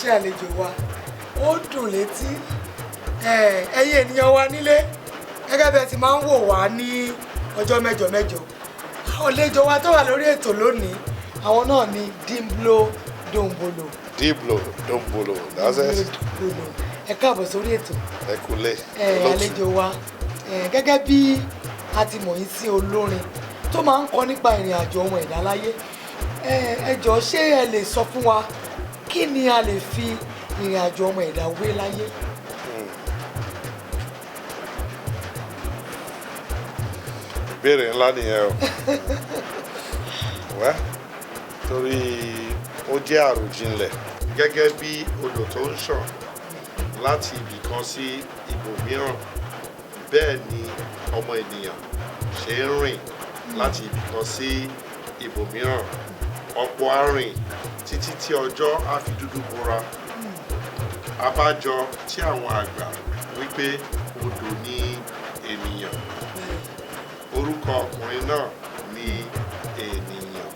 ṣe àlejò wa ó dùn létí ẹ̀yin ènìyàn wa nílé gẹ́gẹ́ bí ẹ ti máa ń wò wá ní ọjọ́ mẹ́jọ mẹ́jọ àwọn àlejò wa tó wà lórí ètò lónìí àwọn náà ni Dimblo Dombolo. Dimblo Dombolo, that's it. Ẹ káàbọ̀ sórí ètò. Ẹ kúlẹ̀. Àlejò wa gẹ́gẹ́ bí a ti mọ̀ yín sí olórin tó máa ń kọ nípa ìrìn àjò ọmọ ẹ̀dá láyé ẹ jọ̀ọ́ ṣé ẹ lè sọ fún wa kí ni a lè fi ìrìn àjò ọmọ ẹ̀dá wé láyé. Ìbéèrè ńlá nìyẹn o wẹ́ torí ó jẹ́ àròjinlẹ̀ gẹ́gẹ́ bí odò tó ń ṣàn láti ibì kan sí ibòmíràn bẹ́ẹ̀ ni ọmọ ènìyàn ṣe ń rìn láti ibì kan sí ibòmíràn ọ̀pọ̀ arìn títí tí ọjọ́ á fi dúdú bora abájọ tí àwọn àgbà wípé odò ni ènìyàn orúkọ ọkùnrin náà ni ènìyàn.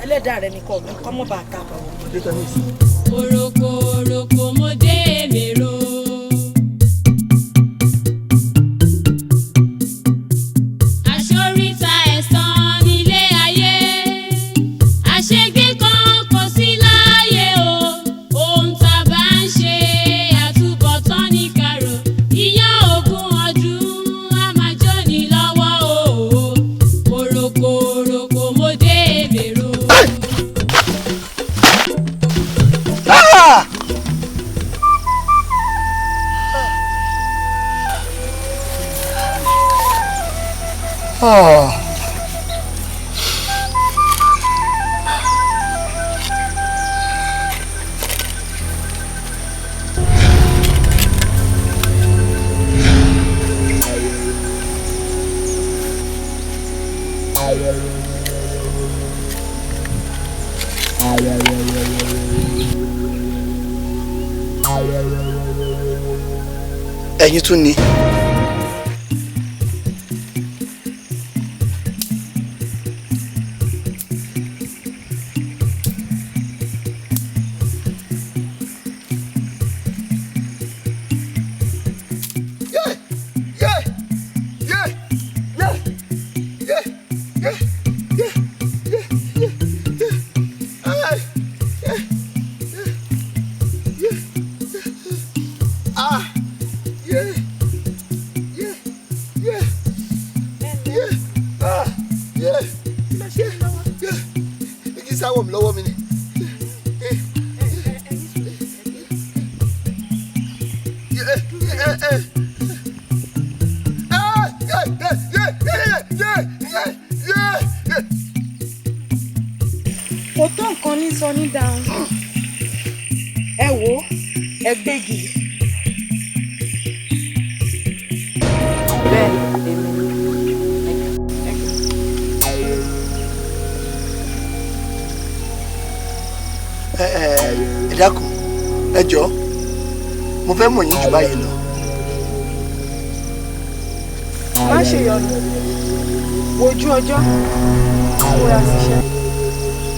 Ẹlẹ́dàá rẹ ni kọ́ mi kọ́ mọ́ bá ta bọ̀. Oroko oroko mo dé mèrò. Aṣoríta ẹ̀sán nílé ayé. Àṣegbé kan kò sí láyé o. Ohun tá a bá ń ṣe àtúbọ̀tán ní kàrò. Ìyá ogún ọdún á máa jóni lọ́wọ́ o. ẹ̀yin tún ni. Mọ̀ yín jù báyìí lọ. Má ṣe yọnu wojú ọjọ́ múra síṣẹ́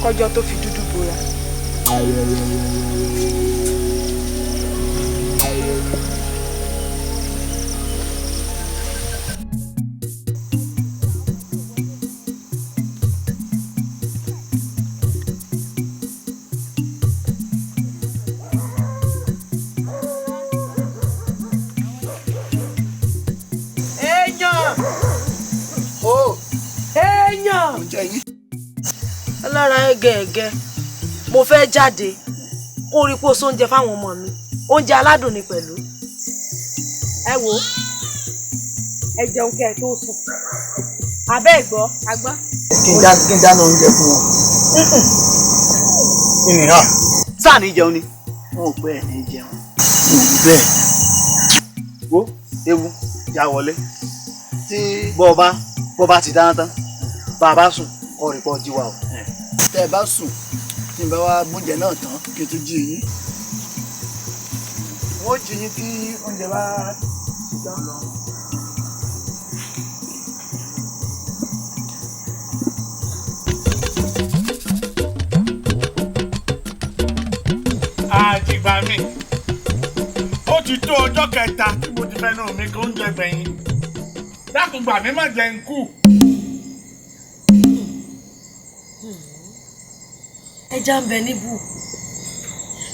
kọjọ́ tó fi dúdú bora. Gẹ̀ẹ́gẹ́ mo fẹ́ jáde kó rí pò sóúnjẹ fáwọn ọmọ mi oúnjẹ aládùn ni pẹ̀lú ẹ wò ẹ jẹun kẹ́ ẹ tó sùn abẹ́ ìgbọ́ agbá. kí n dáná oúnjẹ fún wọn. ìnìyàn sáà ní jẹun ni. wọn ò pẹ́ ẹ̀ ní jẹun. bẹ́ẹ̀. wo ewu ya wọlé tí bọ́ bá ti dáná tán bá a bá sùn kọ́ rí pọ́ jí wa o. tẹ́ ẹ bá sùn tí n bá wá gbóúnjẹ náà tán kí n tún jí yín wọ́n jí yín tí oúnjẹ bá ṣùgbọ́n lọ. àjìgbà mi ó ti tó ọjọ́ kẹta tí mo ti fẹ́nu mi kó ń jẹ gbẹ̀yìn dákùngbà mi má jẹ́ ń kú. ẹja ń bẹ níbù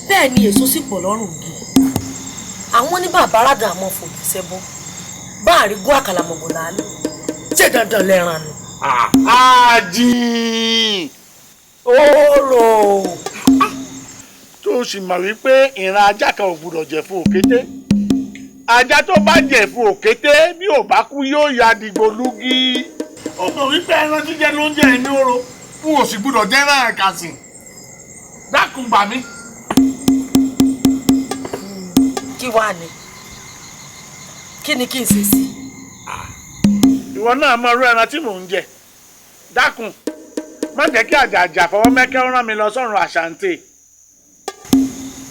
bẹ́ẹ̀ ni èso sì pọ̀ lọ́rùn gi àwọn ní bàbá arága àmọ́ fòbí sẹ́bọ́ bá àrígún àkàlàmọ̀gbọ̀n lálẹ́ ṣé dandan lẹ́ran ni. àjì oòrò tó o sì mọ̀ wípé ìran ajá kan ò gbúdọ̀ jẹ̀ fún òkété ajá tó bá jẹ̀ fún òkété bí ò bá kú yóò ya dìgbò lúgí. ó mọ̀ wípé ẹran jíjẹ ló ń jẹ ẹ̀mí oró fún òsì gbúdọ̀ jẹ́ ẹran ẹ̀kàsìn dákun gbà mí. kí wàá ní kí ni kí n ṣe sí. ìwọ náà mọ irú ẹran tí mò ń jẹ dákun má jẹ́ kí àjàjà fọwọ́ mẹ́kẹ́ rán mi lọ sọ́run àṣàǹtẹ̀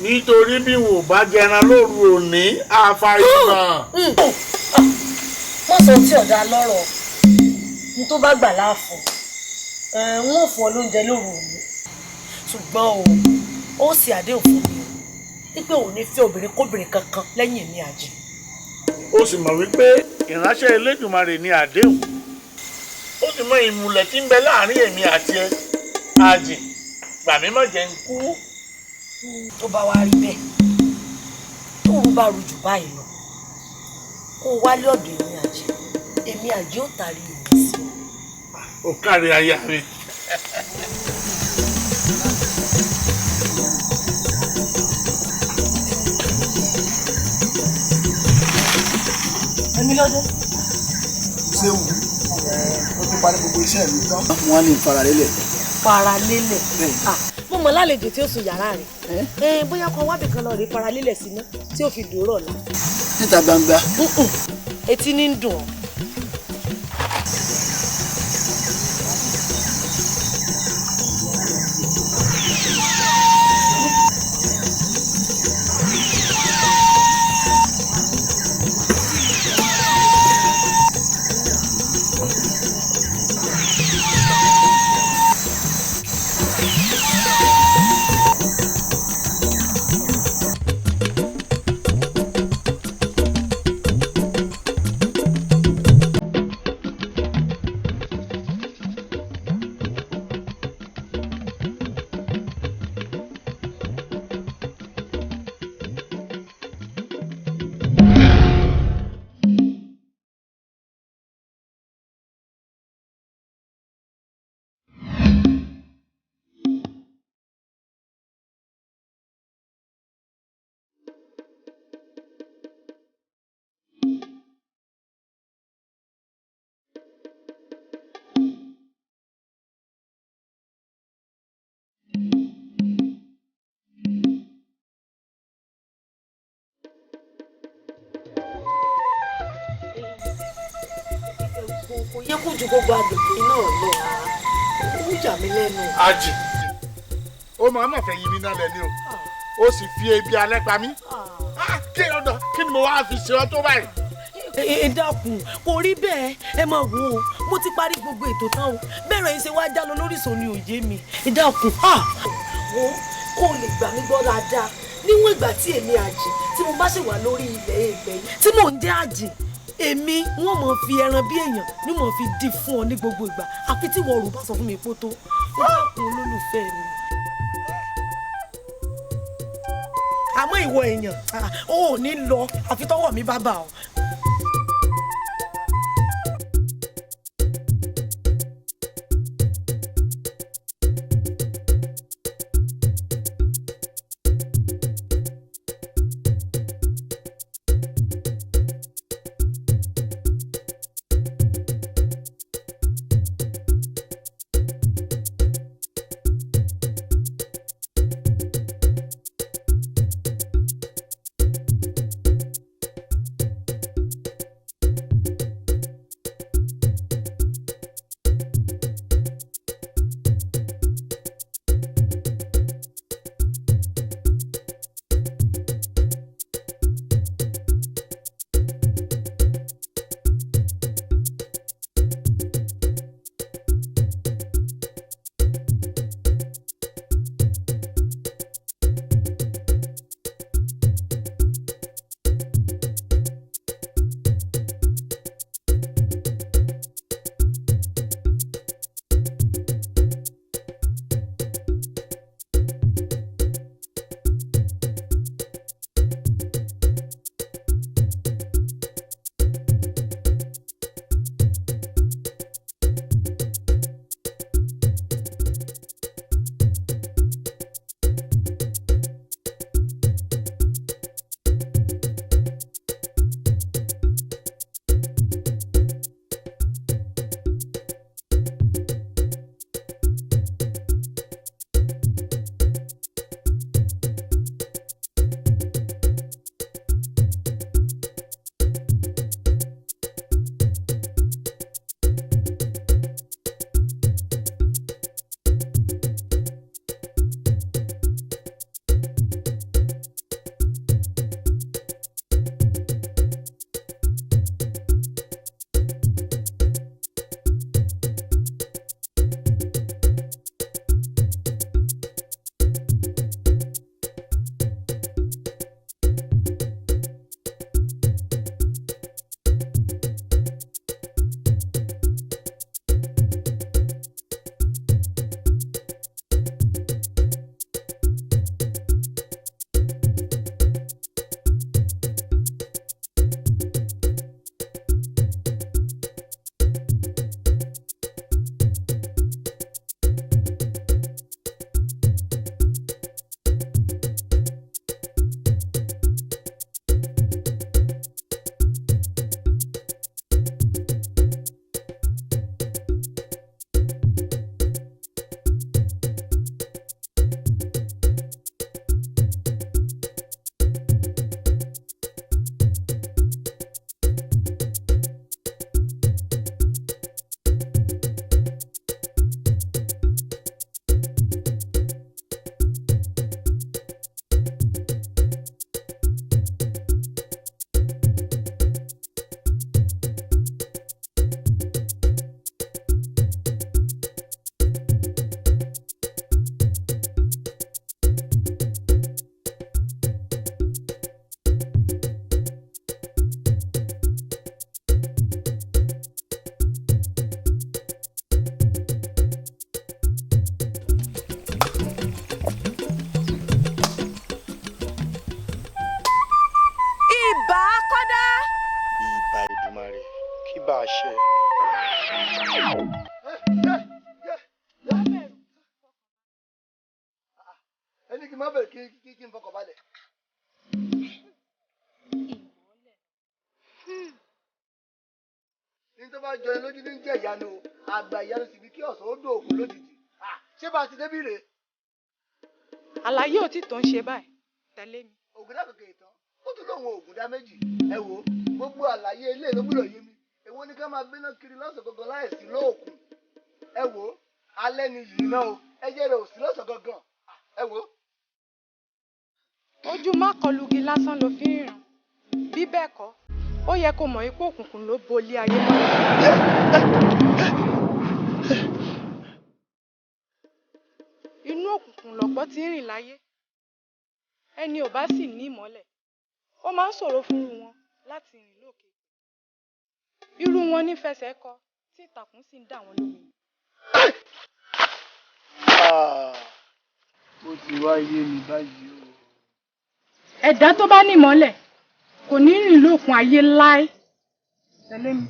nítorí bí wò bá jẹran lóru òní àfàìmọ̀. wọ́n sọ tí ọ̀dà lọ́rọ̀ ní tó bá gbà láàfọ̀ n ó fún ọ lóúnjẹ lóru òní ṣùgbọ́n ó sì àdéhùn fún mi wípé òun ní fẹ́ obìnrin kóbìnrin kankan lẹ́yìn èmi àjẹ́. ó sì mọ̀ wípé ìránṣẹ́ Elédùmarè ni àdéhùn ó sì mọ ìmùlẹ̀ tí ń bẹ láàrin èmi àti ẹ àjì gbà mí má jẹ́ ń kú. tó bá wá rí bẹ́ẹ̀ tóun bá ru jù báyìí lọ kó o wálé ọ̀dọ̀ èmi àjẹ́ ó tàrí ìwé sí i. ó kárí aya mi. èmi lọ́dẹ. ṣé wù. parí gbogbo iṣẹ́ mi tán wọ́n lè fara lélẹ̀. Fara lélẹ̀? Mo mọ̀ lálejò tí ó sùn yàrá rẹ̀. Bóyá kan wábì kan lọ rí fara lélẹ̀ síná tí ó fi dòrò ọ̀la. Níta gbangba. Etí ní ń dùn ọ́. Kò yẹ kó ju gbogbo agbègbè náà lọ ó yà mí lẹ́nu. Àjì ó máa ma fẹ́ yí mi náà lẹ́ni o ó sì fi ebi alẹ́ pa mí kí ni mo wá fi ṣe ọ́ tó báyìí. Ẹ dákun kò rí bẹ́ẹ̀ ẹ máa wò ó mo ti parí gbogbo ètò tán o bẹ́ẹ̀rẹ̀ yín ṣe wá já lọ lóríṣun ni òye mi ẹ dákun wo kó lè gbà mí gbọ́ dáadáa níwọ̀n ìgbà tí èmi Àjì tí mo bá ṣì wà lórí ilẹ̀ èèpẹ̀ yìí tí mò ń jẹ́ Àjì èmi wọn mọ fi ẹran bí èèyàn ni mo fi di fún ọ ní gbogbo ìgbà àfi tí wọn ò rò bá sọ fún mi pótó ó dákun olólùfẹ́ mi. àmọ́ ìwọ èèyàn ó ò ní lọ àfi tọ́wọ́ mi bá bà ọ́. bá jọ ẹ lójú ní jẹ́ ìyanu àgbà ìyanu sì bí kí ọ̀sán ó dòkú lójijì. Ṣé bá a ti débí rèé? àlàyé òtítọ́ ń ṣe báyìí tẹ̀lé mi. Ògùn dàkọ̀kẹ̀ ìtàn ó tún lóun ògùn dá méjì. Ẹ wo gbogbo àlàyé ilé ló gbúdọ̀ yé mi. Èwo ni ká máa gbéná kiri lọ́sàn gangan láìsí lóòkùn. Ẹ wo alẹ́ ni yìí náà o ẹjẹ́ rẹ̀ ò sí lọ́sàn gangan. Ẹ wo. ojú má kọlugi lásán ló fi ń rìn bí bẹ́ẹ̀ kọ́ ó yẹ kó mọ̀ ipò òkùnkùn ló bolí ayé mọ́lẹ̀. inú òkùnkùn lọ̀pọ̀ tí ń rìn láyé ẹni ò bá sì ní ìmọ́lẹ̀ ó máa ń ṣòro fún wọn láti rìn lókè irú wọn ní fẹsẹ̀ kọ tí ìtàkùn sì ń dà wọ́n lómi. Ó ti wá yé mi báyìí o. ẹ̀dá tó bá ní ìmọ́lẹ̀ kò ní rìn lókun ayé láé. tẹ̀lé mi.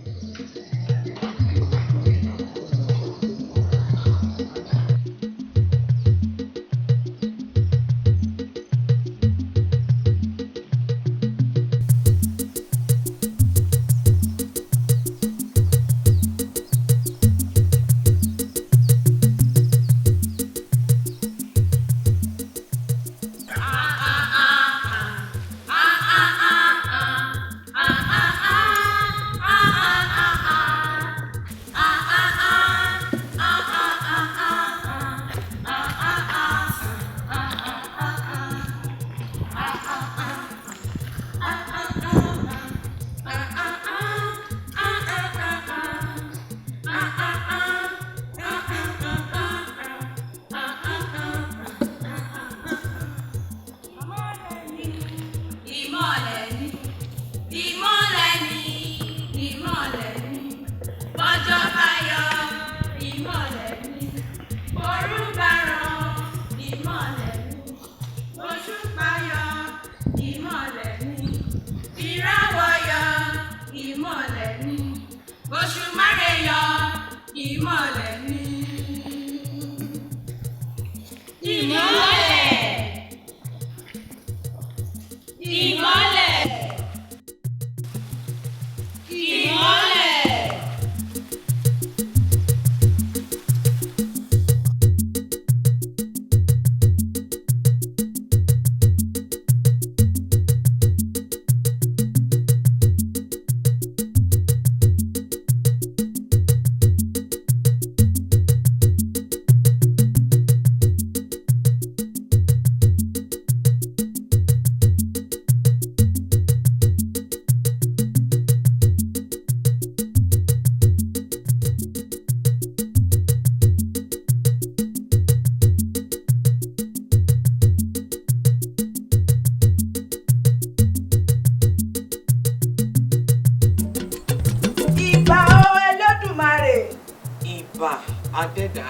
Adẹ́dá.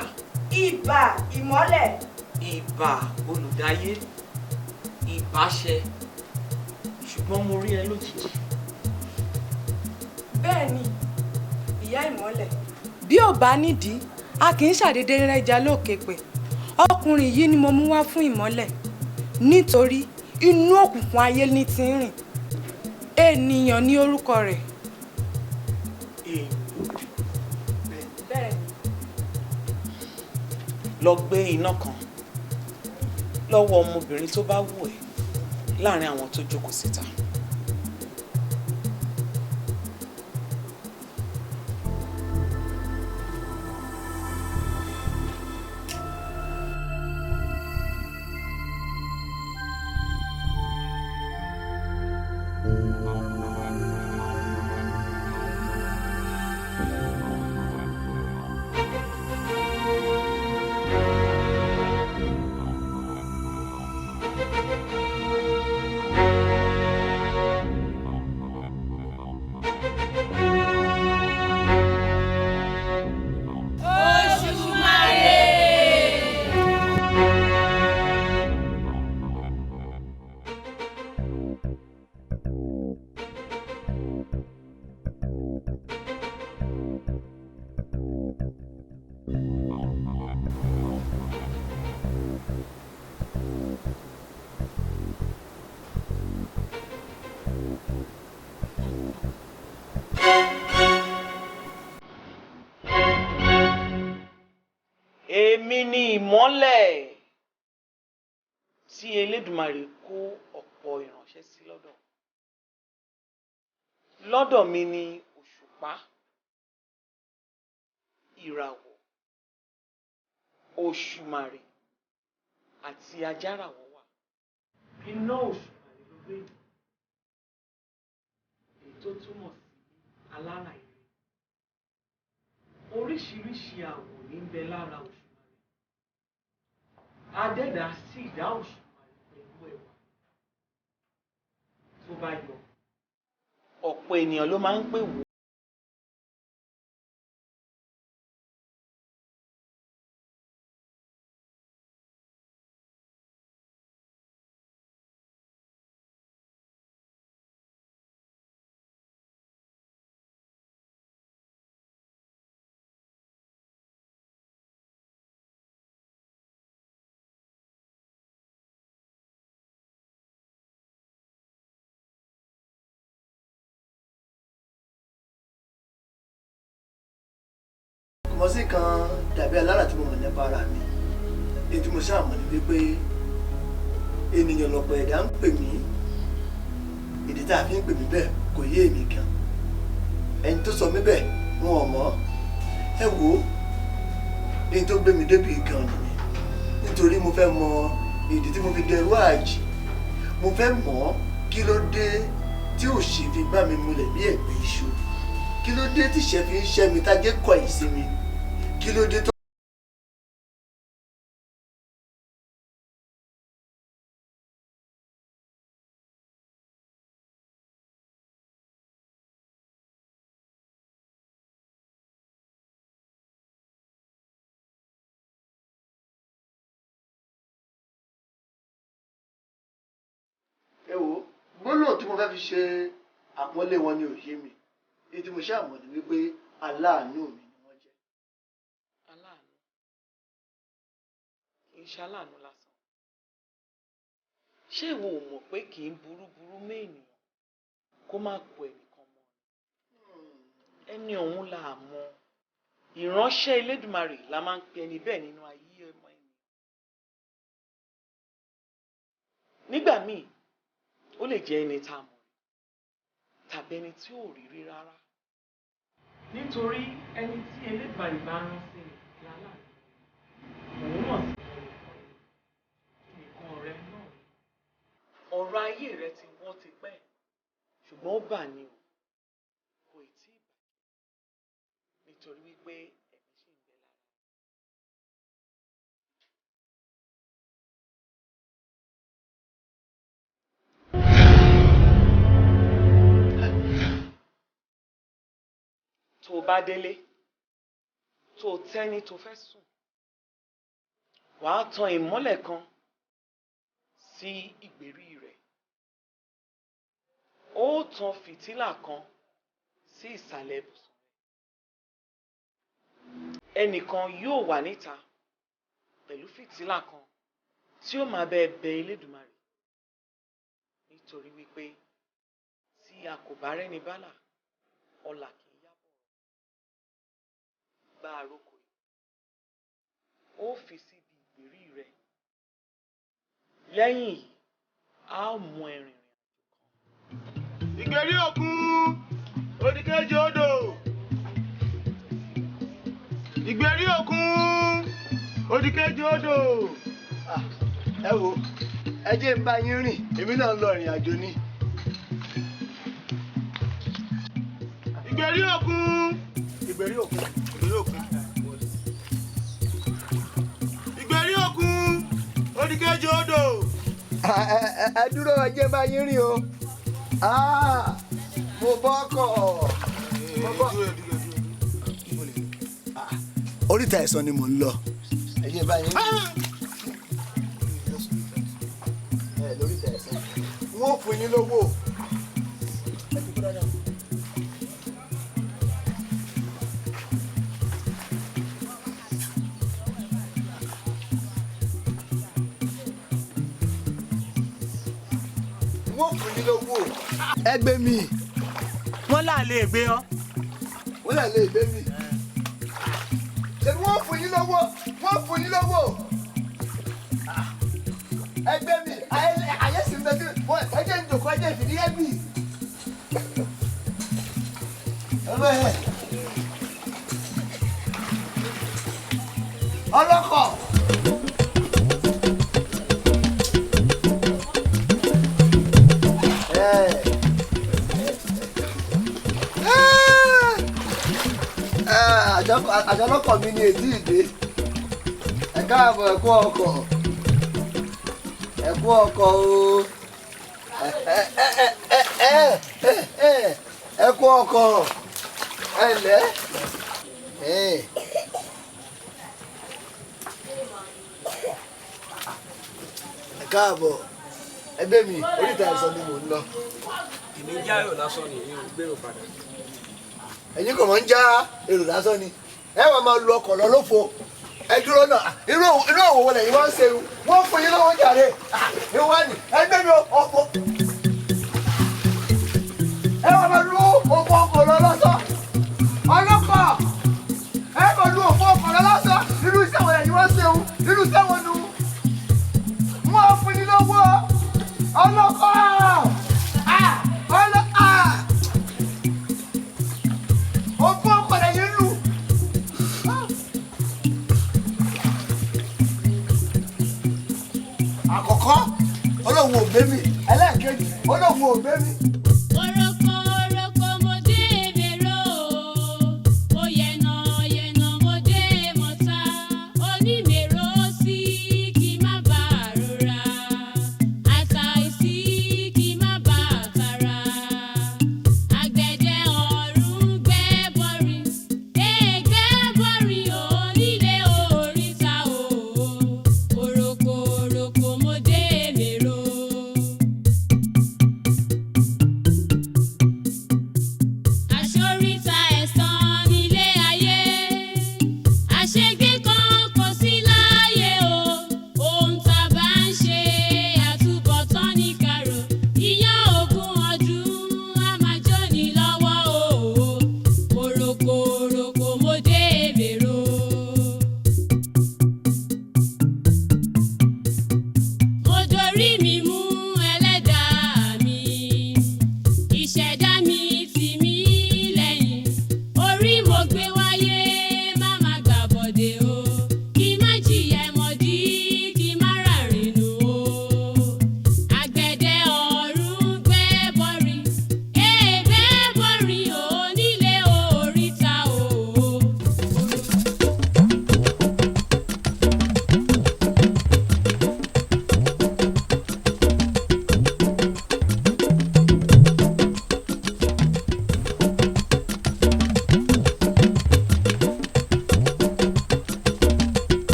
Ìbà ìmọ́lẹ̀. Ìbà olùdáyé. Ìbáṣẹ. Ṣùgbọ́n mo rí ẹ lójijì. Bẹ́ẹ̀ ni, ìyá ìmọ́lẹ̀. Bí ò bá nídìí, a kì í ṣàdédé rẹ́ja lókè pẹ̀. Ọkùnrin yìí ni mo mú wá fún ìmọ́lẹ̀. Nítorí inú òkùnkùn ayé ní ti ń rìn. Ènìyàn ní orúkọ rẹ̀. Lọ gbé iná kan lọ́wọ́ ọmọbìnrin tó bá wù ẹ́ láàrin àwọn tó jókòó síta. èmi ni ìmọ́lẹ̀ tí Elédùmarè kó ọ̀pọ̀ ìránṣẹ́ sí lọ́dọ̀. Lọ́dọ̀ mi ni òṣùpá, ìràwọ̀, òṣùmàrè àti ajáràwọ̀ wà. Iná òṣùmàrè ló gbé mi, èyí tó túmọ̀ sí alára ire. Oríṣiríṣi àwọ̀ ní ń bẹ lára òṣùmàrè. Adẹ́dàá sì dá òṣùmàrè pẹ̀lú ẹwà. Tó bá yọ, ọ̀pọ̀ ènìyàn ló máa ń pè wò. Mo sì kan dàbí alára tí mo mọ̀ nípa ara mi. Èyí tí mo ṣáà mọ̀ ní wípé ènìyàn lọ̀pọ̀ ẹ̀dá ń pè mí. Ìdí tá a fi ń pè mí bẹ́ẹ̀ kò yé èmi gan. Ẹni tó sọ mí bẹ́ẹ̀ wọn ò mọ̀. Ẹ wò ó, èyí tó gbé mi débi gan nìyẹn. Nítorí mo fẹ́ mọ ìdí tí mo fi dẹrú àjì. Mo fẹ́ mọ̀ kí ló dé tí òṣì fi gbá mi mulẹ̀ bí ẹ̀gbẹ́ iṣu. Kí ló dé tí ìṣẹ́ fi ń ṣẹ́ mi tájé kọ̀ yìí sí mi? Kí ló dé tó. Ẹ wò ó, gbólóhùn tí mo fẹ́ fi ṣe àpọ́nlé wọn ni òye mi. Èyí tí mo ṣáà mọ̀ ní wípé aláàánú mi ni wọ́n jẹ́. Aláàánú kì í ṣaláàánú lásán. Ṣé ìwọ ò mọ̀ pé kì í burúburú méènìyàn kó má kó ẹnìkan mọ́? Ẹni ọ̀hún là á mọ̀. Ìránṣẹ́ Elédùmarè la máa ń pe ẹni bẹ́ẹ̀ nínú ayé ọmọ ènìyàn. Nígbà míì, ó lè jẹ́ ẹni tá a mọ̀ tàbí ẹni tí ò rí rí rárá. Nítorí ẹni tí Elédùmarè bá rán sí ni láláàánú. Òun náà sì nìkan ọ̀rẹ́ náà. Ọ̀rọ̀ ayé rẹ ti wọ́ ti pẹ́, ṣùgbọ́n ó bà ní o. Kò ì tí ì bàjẹ́ nítorí wípé ẹ̀mí ṣì ń bẹ lára. Tó o bá délé, tó o tẹ́ni tó fẹ́ sùn, wàá tan ìmọ́lẹ̀ kan sí ìgbèrí rẹ̀. Ó tan fìtílà kan sí ìsàlẹ̀ ibùsùn rẹ̀. Ẹnìkan yóò wà níta pẹ̀lú fìtílà kan tí ó máa bẹ Elédùmarè. Nítorí wípé tí a kò bá rẹ́ni bálà, ọlà kì í yábọ̀. Gba àrokò yìí, ó fi síbi ìgbèrí rẹ̀. Lẹ́yìn yìí, a ó mú ẹ̀rìn àjò kan. Ìgbèrí òkun, òdìkejì odò. Ìgbèrí òkun, òdìkejì odò. Ẹ wo, ẹ jẹ́ n bá yín rìn, èmi náà ń lọ ìrìn àjò ni. Ìgbèrí òkun. Ìgbèrí òkun. Ìgbèrí òkun. Ìgbèrí òkun, òdìkejì odò. Ẹ dúró, ẹ jẹ́ n bá yín rìn o. Mo bọ́kọ̀. Oríta ẹ̀sán ni mò ń lọ. Ẹ jẹ́ n bá yín rìn. Lóríta ẹ̀sán. Wọ́n fún yín lówó. Wọ́n fún yín lówó. Ẹ gbé mi. Wọ́n là lè gbé ọ. Wọ́n là lè gbé mi. Ṣé wọ́n fún yín lówó? wọ́n fún yín lówó ẹgbẹ́ mi ayé sì ń bẹ kí ẹjẹ́ ń jòkó ẹjẹ́ ìfìdí ẹbí ọlọ́kọ̀. àjọlọ́kọ̀ mi ni èdè ìdè ẹ káàbọ̀ ẹ kú ọkọ̀ o ẹ kú ọkọ̀ ẹ lẹ́ ẹ káàbọ̀ ẹgbẹ́ mi oríta ẹ̀sán ni mò ń lọ. èmi ń já èrò lásán ni èmi ò gbèrò padà. ẹ̀yin kò mọ̀ ń já èrò lásán ni ẹ wàá máa lu ọkọ̀ lọ lófo ẹ dúró náà irú òwò wọlé yìí wọ́n ń ṣe wọ́n fún yín lọ́wọ́ jàre ìwọ ni ẹgbẹ́ mi ọ̀pọ̀ ẹ wàá máa lu òfò ọkọ̀ lọ lọ́sọ̀ ọlọ́kọ̀ ẹ máa lu òfò ọkọ̀ lọ lọ́sọ̀ irú iṣẹ́ wọlé yìí wọ́n ń ṣe irú iṣẹ́ wọn nu wọ́n fún yín lọ́wọ́ ọlọ́kọ̀ òfò ọkọ̀ lẹ́yìn lù. àkọ́kọ́ olóhùn ò gbé mi ẹlẹ́ẹ̀kejì olóhùn ò gbé mi.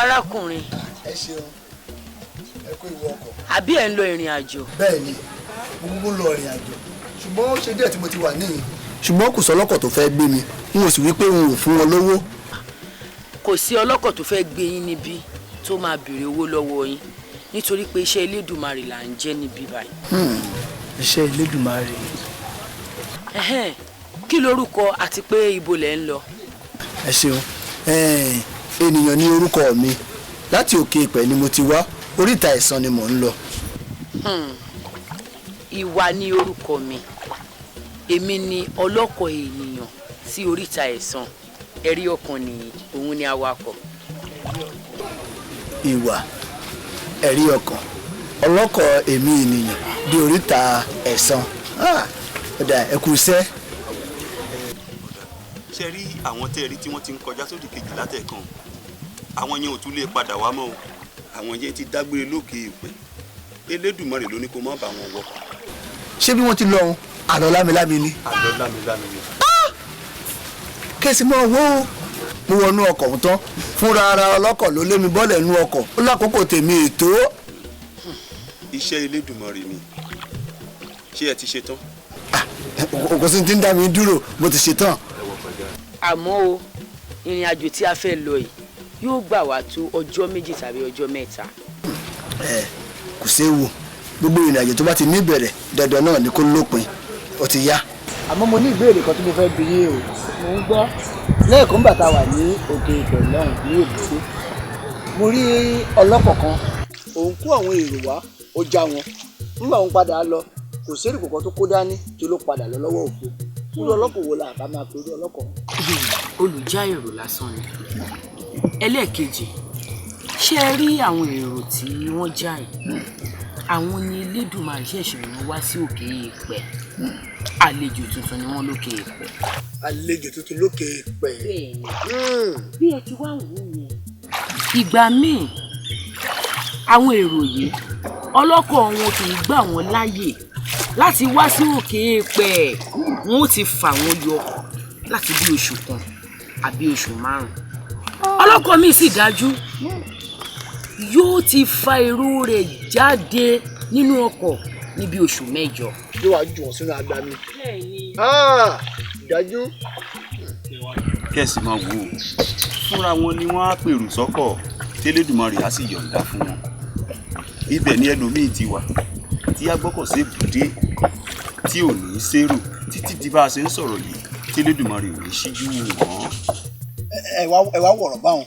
arákùnrin. ẹ ṣeun ẹ kó ìwọ ọkọ̀. àbí ẹ ń lọ ìrìn àjò. bẹ́ẹ̀ ni mo gbogbo ń lọ ìrìn àjò ṣùgbọ́n ó ṣe díẹ̀ tí mo ti wà níyìn ṣùgbọ́n kò sọ ọlọ́kọ̀ tó fẹ́ gbé mi n ò sì wí pé n ò fún wọn lówó. kò sí ọlọ́kọ̀ tó fẹ́ gbé yín níbí tó máa béèrè owó lọ́wọ́ yín nítorí pé iṣẹ́ Elédùmarè là ń jẹ́ níbí báyìí. iṣẹ́ Elédùmarè. kí lorúkọ àti pé ibo lẹ̀ ń lọ. ẹ ṣeun ènìyàn ní orúkọ mi láti òkè ìpẹ́ ni mo ti wá oríta ẹ̀sán ni mò ń lọ. ìwà ní orúkọ mi èmi ni ọlọ́kọ̀ ènìyàn sí oríta ẹ̀sán ẹ̀rí ọkàn nìyí òun ni awakọ̀. ìwà ẹ̀rí ọkàn ọlọ́kọ̀ èmi ènìyàn dé oríta ẹ̀sán ọ̀dà ẹ̀kú iṣẹ́. ṣe rí àwọn tẹ́ ẹ rí tí wọ́n ti ń kọjá sódì kejì látẹ̀kan àwọn yẹn ò tún lè padà wá mọ́ o àwọn yẹn ti dágbére lókè ìpẹ́ Elédùmarè ló ní kó má bá wọn wọkọ̀. ṣé bí wọ́n ti lọ ohun àlọ́ lámilámi ni. àlọ́ lámilámi ni. kẹ́sì mọ́ owó mo wọnú ọkọ̀ tán fúnra ara ọlọ́kọ̀ ló lé mi bọ́lẹ̀ nú ọkọ̀ ó lákòókò tèmi ètò. iṣẹ́ Elédùmarè ni ṣé ẹ ti ṣe tán. kò sí ti ń dá mi dúró mo ti ṣe tán. àmọ́ o ìrìn àjò tí a fẹ́ lọ yìí yóò gbà wá tó ọjọ́ méjì tàbí ọjọ́ mẹ́ta. kò séwu gbogbo ìrìn àjò tó bá ti ní ìbẹ̀rẹ̀ dandan náà ni kó lópin ó ti yá. àmọ́ mo ní ìbéèrè kan tí mo fẹ́ bi yín o. mò ń gbọ́. lẹ́ẹ̀kan bàtà wà ní òkè ìpẹ̀ lọ́hùn ní Èbúté mo rí ọlọ́kọ̀ kan òun kó àwọn èrò wá ó já wọn nígbà òun padà lọ kò sí èrè kọ̀ọ̀kan tó kó dání tí ló padà lọ lọ́wọ́ òfo irú ọlọ́kọ̀ wo la bá máa pèrè ọlọ́kọ̀. olùjá èrò lásán ni. ẹlẹ́ẹ̀kejì ṣé ẹ rí àwọn èrò tí wọ́n já yìí àwọn ni Elédùmarè ṣẹ̀ṣẹ̀ rán wá sí òkè ìpẹ̀ àlejò tuntun ni wọ́n lókè ìpẹ̀. àlejò tuntun lókè ìpẹ̀. bí ẹ ti wá wò ó yẹn ìgbà míì àwọn èrò yìí ọlọ́kọ̀ wọn kì í gbà wọ́n láàyè láti wá sí òkè ìpẹ̀ wọn ó ti fà wọ́n yọ láti bí oṣù kan àbí oṣù márùn-ún ọlọ́kọ̀ mi sì dájú yóò ti fa èrò rẹ̀ jáde nínú ọkọ̀ níbi oṣù 8. yóò wá jù wọ́n sínú agbami. dájú. kẹ́sì máa wò ó fúnra wọn ni wọ́n á pèrò sọ́kọ̀ tẹ́lẹ̀dùmarè á sì yọ̀ǹda fún wọn. ibẹ̀ ni ẹlòmíì ti wà tí a gbọ́kọ̀ sí ibùdé tí ò ní sérò títí di bá a ṣe ń sọ̀rọ̀ yìí tẹ́lẹ̀dùmarè ò ní ṣíjú wọn. ẹ wá wọ̀rọ̀ báwọn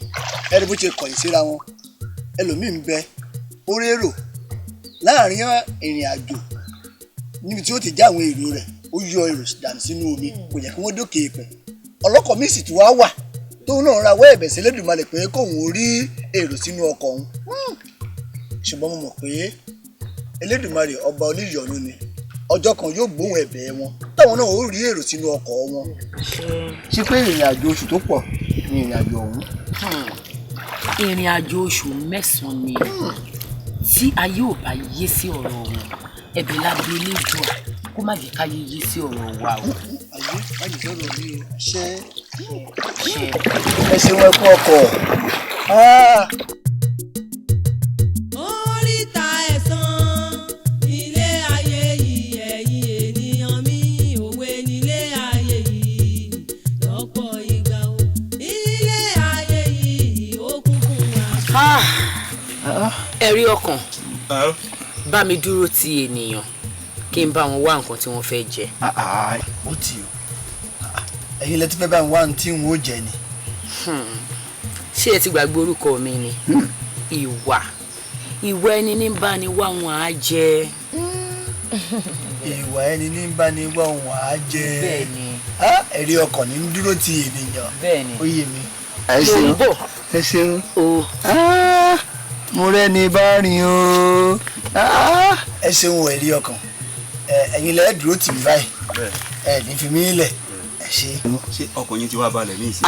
ẹni bó ṣe kọ̀yìn síra wọn ẹlòmíì ń bẹ ó rérò láàrin ìrìn àjò níbi tí ó ti já àwọn èrò rẹ̀ ó yọ èrò dànù sínú omi kò jẹ́ kí wọ́n dókè ìpẹ̀ ọlọ́kọ̀ míì sì tún wá wà tóun náà rawọ́ ẹ̀bẹ̀ sí Elédùmarè pé kóun ó rí èrò sínú ọkọ̀ òun ṣùgbọ́n mo mọ̀ pé Elédùmarè ọba oníyọ̀nù ni ọjọ́ kan yóò gbóhùn ẹ̀bẹ̀ wọn táwọn náà ó rí èrò sínú ọkọ̀ wọn. ṣé pé ìrìn àjò oṣù tó pọ̀ ni ìrìn àjò ọ̀hún. ìrìn àjò oṣù 9 ni tí ayé ò bá yé sí ọ̀rọ̀ wọn ẹ̀bẹ̀ lábẹ́ Elédùà kó má jẹ́ káyé yé sí ọ̀rọ̀ wa o. ayé má jẹ́ sọ̀rọ̀ mi ṣe ẹ ṣe wọn kú ọkọ̀. oríta ẹ̀sán ilé ayé yìí ẹ̀yin ènìyàn mi òwe nílé ayé yìí lọ́pọ̀ ìgbà o ilé ayé yìí ó kún fún wa. ẹ̀rí ọkàn bá mi dúró ti ènìyàn kí n bá wọn wá nǹkan tí wọ́n fẹ́ jẹ. ó tì ó ẹ̀yin lẹ ti fẹ́ bá wọn wá ohun tí wọn ó jẹ ni. ṣé ẹ ti gbàgbé orúkọ mi ni ìwà ẹni ní bá ni wá wọn á jẹ. ìwà ẹni ní bá ni wá wọn á jẹ. bẹ́ẹ̀ni. ẹ̀rí ọkàn ní dúró ti ènìyàn. bẹ́ẹ̀ni. ó yé mi. mo ń bọ̀. ẹ ṣeun. mo rẹ́ni bá rìn o. ẹ ṣeun ẹ̀rí ọkàn ẹ̀yin lẹ dúró tì mí báyìí ẹ ní fi mí lẹ̀ ẹ ṣe. ṣé ọkọ̀ yín ti wá balẹ̀ ní ìsìn.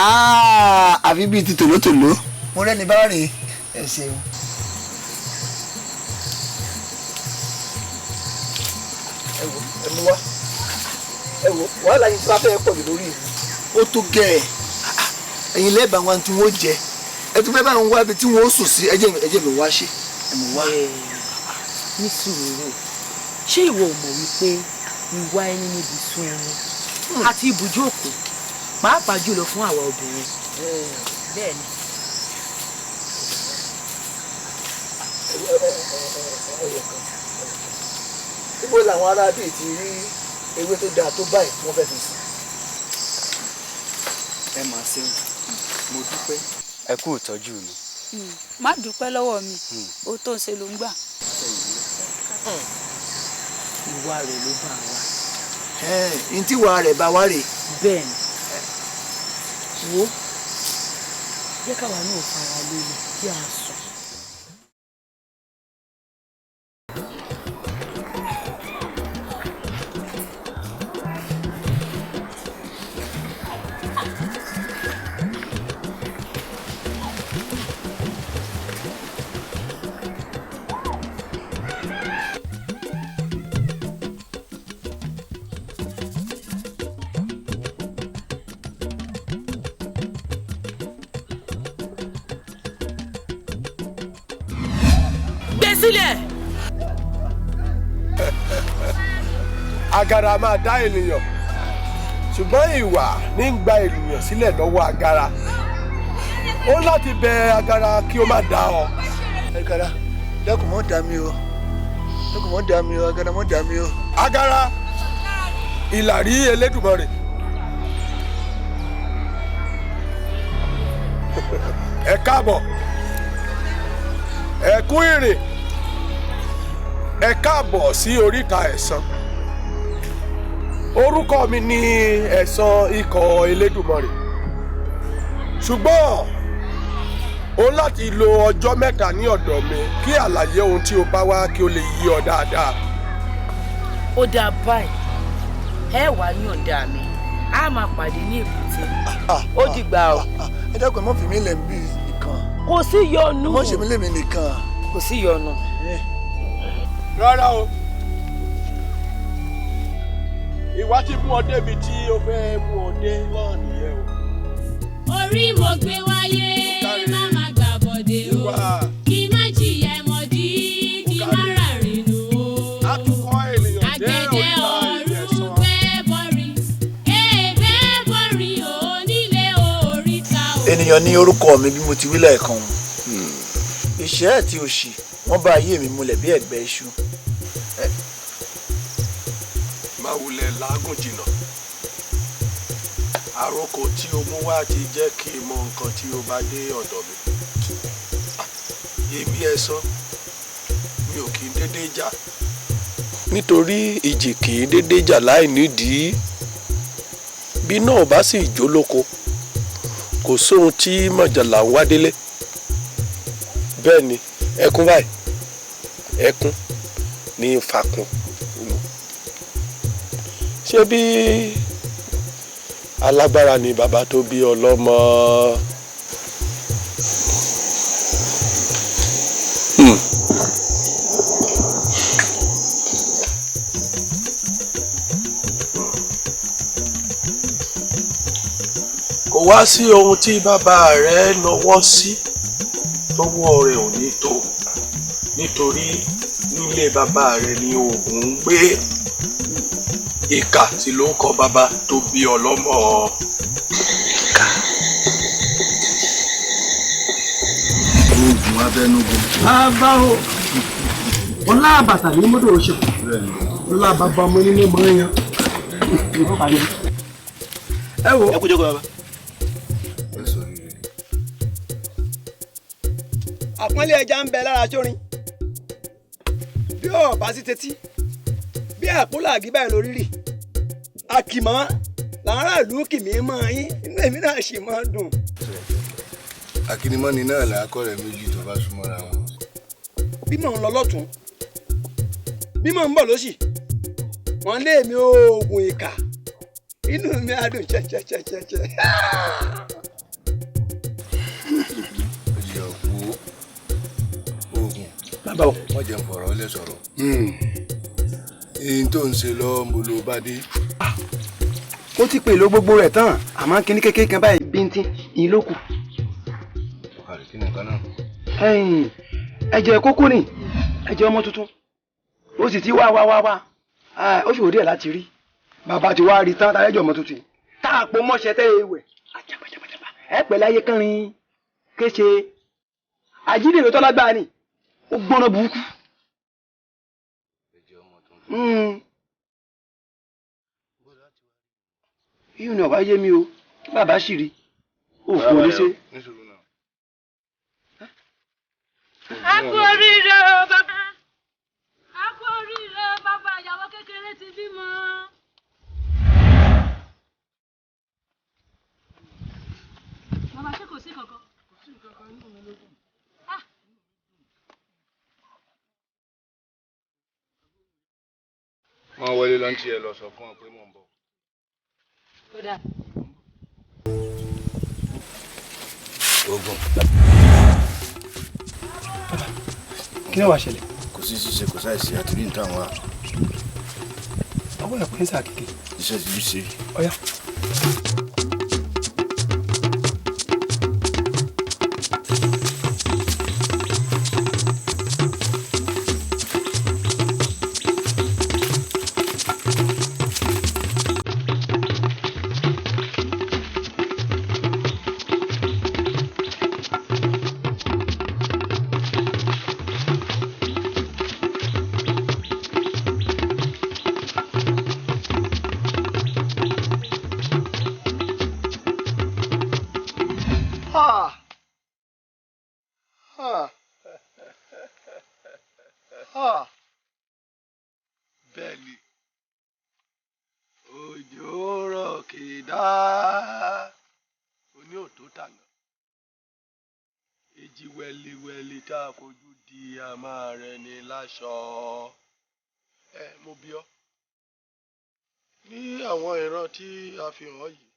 àfi bíi ti tòlótòló mo rẹ́ni bá rìn ẹ ṣeun. ẹ mú wá ẹ wò wàhálà yìí tí wàá fẹ́ pọ̀ jù lórí mi ó tó gẹ̀ ẹ́ ẹ̀yin lẹ́ẹ̀bà wọn tí wọ́n jẹ ẹ tún fẹ́ bá wọn wá ibi tí wọ́n ó sùn sí ẹjẹ́ mi wá ṣe ẹ mú wá. ní sùúrù ṣé ìwọ ò mọ̀ wípé ìwà ẹni níbi sún ẹni àti ibùjókòó pàápàá jùlọ fún àwa obìnrin. bẹ́ẹ̀ ni. níbo làwọn ará bíi ti rí ewé tó dáa tó báyìí wọ́n fẹ́ fi sùn. ẹ máa ṣeun mo dúpẹ́. ẹ kú ìtọ́jú mi. má dúpẹ́ lọ́wọ́ mi ó tó ń ṣe ló ń gbà. ìwà rẹ̀ ló bá wa. n tí ìwà rẹ̀ bá wá rè. bẹ́ẹ̀ ni wo jẹ́ káwa náà fara lélẹ̀ kí a sùn. sílẹ̀. agara máa dá ènìyàn ṣùgbọ́n ìwà ní ń gba ènìyàn sílẹ̀ lọ́wọ́ agara ó láti bẹ agara kí ó má dá ọ. agara dákun mọ́ dá mi o dákun mọ́ dá mi o agara mọ́ dá mi o. agara ìlàrí Elédùmarè. Ẹ káàbọ̀, ẹ kú ìrìn, ẹ káàbọ̀ sí oríta ẹ̀san. Orúkọ mi ni Ẹ̀san ikọ̀ Elédùmarè. Ṣùgbọ́n o láti lo ọjọ́ mẹ́ta ní ọ̀dọ̀ mi kí àlàyé ohun tí o bá wá kí o lè yí ọ dáadáa. Ó dáa báyìí, ẹ wá yọ̀ǹda mi, a máa pàdé ní èbúté. Ó dìgbà o. Ẹ dákun mọ́ fi mí lẹ̀ ń bí nìkan. Kò sí yọnu. Mọ́ ṣe mí lèmi nìkan. Kò sí yọnu. Rárá o. Ìwà tí mú ọ débi tí ó fẹ́ mú ọ dé náà nìyẹn o. Orí mo gbé wáyé má má gbà bọ̀dé o, kí má jìyà ẹ̀mọ́dí, kí má ràrìnù o. Àgbẹ̀dẹ ọ̀run bẹ́ẹ̀ bọ́rí, bẹ́ẹ̀ bọ́rí o nílé oríta o. Ènìyàn ní orúkọ mi bí mo ti wí lẹ́ẹ̀kan. Ìṣẹ́ àti òṣì wọ́n bá ayé mi múlẹ̀ bí ẹ̀gbẹ́ iṣu. Má wulẹ̀ lágùn jìnnà. Àròkọ tí o mú wá ti jẹ́ kí n mọ nǹkan tí o bá dé ọ̀dọ̀ mi. Èmi Ẹ̀san, mi ò kí n dédé jà. Nítorí ìjì kì í dédé jà láì nídìí. Bí náà bá sì jó lóko, kò sóhun tí mọ̀jàlá ń wá délé. Bẹ́ẹ̀ ni, ẹkún báyìí, ẹkún ní fakun. Ṣé bí alágbára ni bàbá tó bí ọlọ́mọ? Kò wá sí ohun tí bàbá rẹ̀ náwó sí tọ́wọ́ rẹ̀ ò ní tó, nítorí nílé bàbá rẹ̀ ni oògùn ń gbé. Ìkà tí ló ń kọ bàbá tó bí ọlọ́mọ. Oògùn abẹnugun. Bàbá o, ọlá àbàtà ní mọ́tò oṣù. Ọlá bàbá ọmọ nínú ìmọ̀ ẹ̀yàn. Ẹ wo. Ẹ kú jókòó bàbá. Àpọ́nlé ẹja ń bẹ lára sórin. Bí ọ̀bá sí tetí, bí àpólà àgíbá ẹ̀ lórí rì. Àkìmọ́ làwọn aráàlú kìmí mọ́ yín, inú èmi náà sì máa dùn. Akínimọ́ni náà làákọ́ rẹ̀ méjì tó bá súnmọ́ra wọn. Bí mò ń lọ lọ́tún, bí mò ń bọ̀ lósì, wọ́n lé mi oògùn ìkà, inú mi á dùn chẹ́chẹ́chẹ́chẹ́. Ìyọ̀wó oògùn. Bàbá o. Wọ́n jẹ́ ń fọ̀rọ̀ lẹ́ sọ̀rọ̀. Èyí tó ń ṣe lọ mo ló bá dé. Ó ti pè ló gbogbo rẹ̀ tán, àmọ́ kíní kékeré kan báyìí bíntín ìyín ló kù. Kí ni nǹkan náà? Ẹ̀jẹ̀ kókó ni, ẹ̀jẹ̀ ọmọ tuntun. Ó sì ti wá. Ó ṣòro díẹ̀ láti rí. Bàbá ti wá rí tán tàrẹ́jọ̀ ọmọ tuntun. Tá a po mọ́ṣẹ́ tẹ́ ewẹ̀. Ẹ pẹ̀lú ayé kánrin kéṣe. Àjídèrè tó lágbára ni. Ó gbóná burúkú. Iyùn ni ọ̀bá yé mi o, kí bàbá sì rí. Òkú oníṣe. A kú oríire o bàbá. A kú oríire o bàbá, ìyàwó kékeré ti bímọ. Bàbá ṣé kò sí kankan? Kò sí kankan nínú mi lójú. Wọ́n wọlé lọ́ntì ẹ lọ sọ fún ọ pé mò ń bọ̀. Ogun. Kí ni wàá ṣẹlẹ̀? Kò sí ṣíṣe kò sáìsí àtúrí ní táwọn wà. Ọwọ́ ẹ̀ pín sáà kékeré. Iṣẹ́ ti bí ṣe. Ọ̀yá. bẹ́ẹ̀ ni òjò rọ̀ kìdá oní òtó tànà èjì wẹliwẹli tá a fojú di àmà rẹ ní láṣọ mo bí ọ ní àwọn ìran tí a fi hàn yìí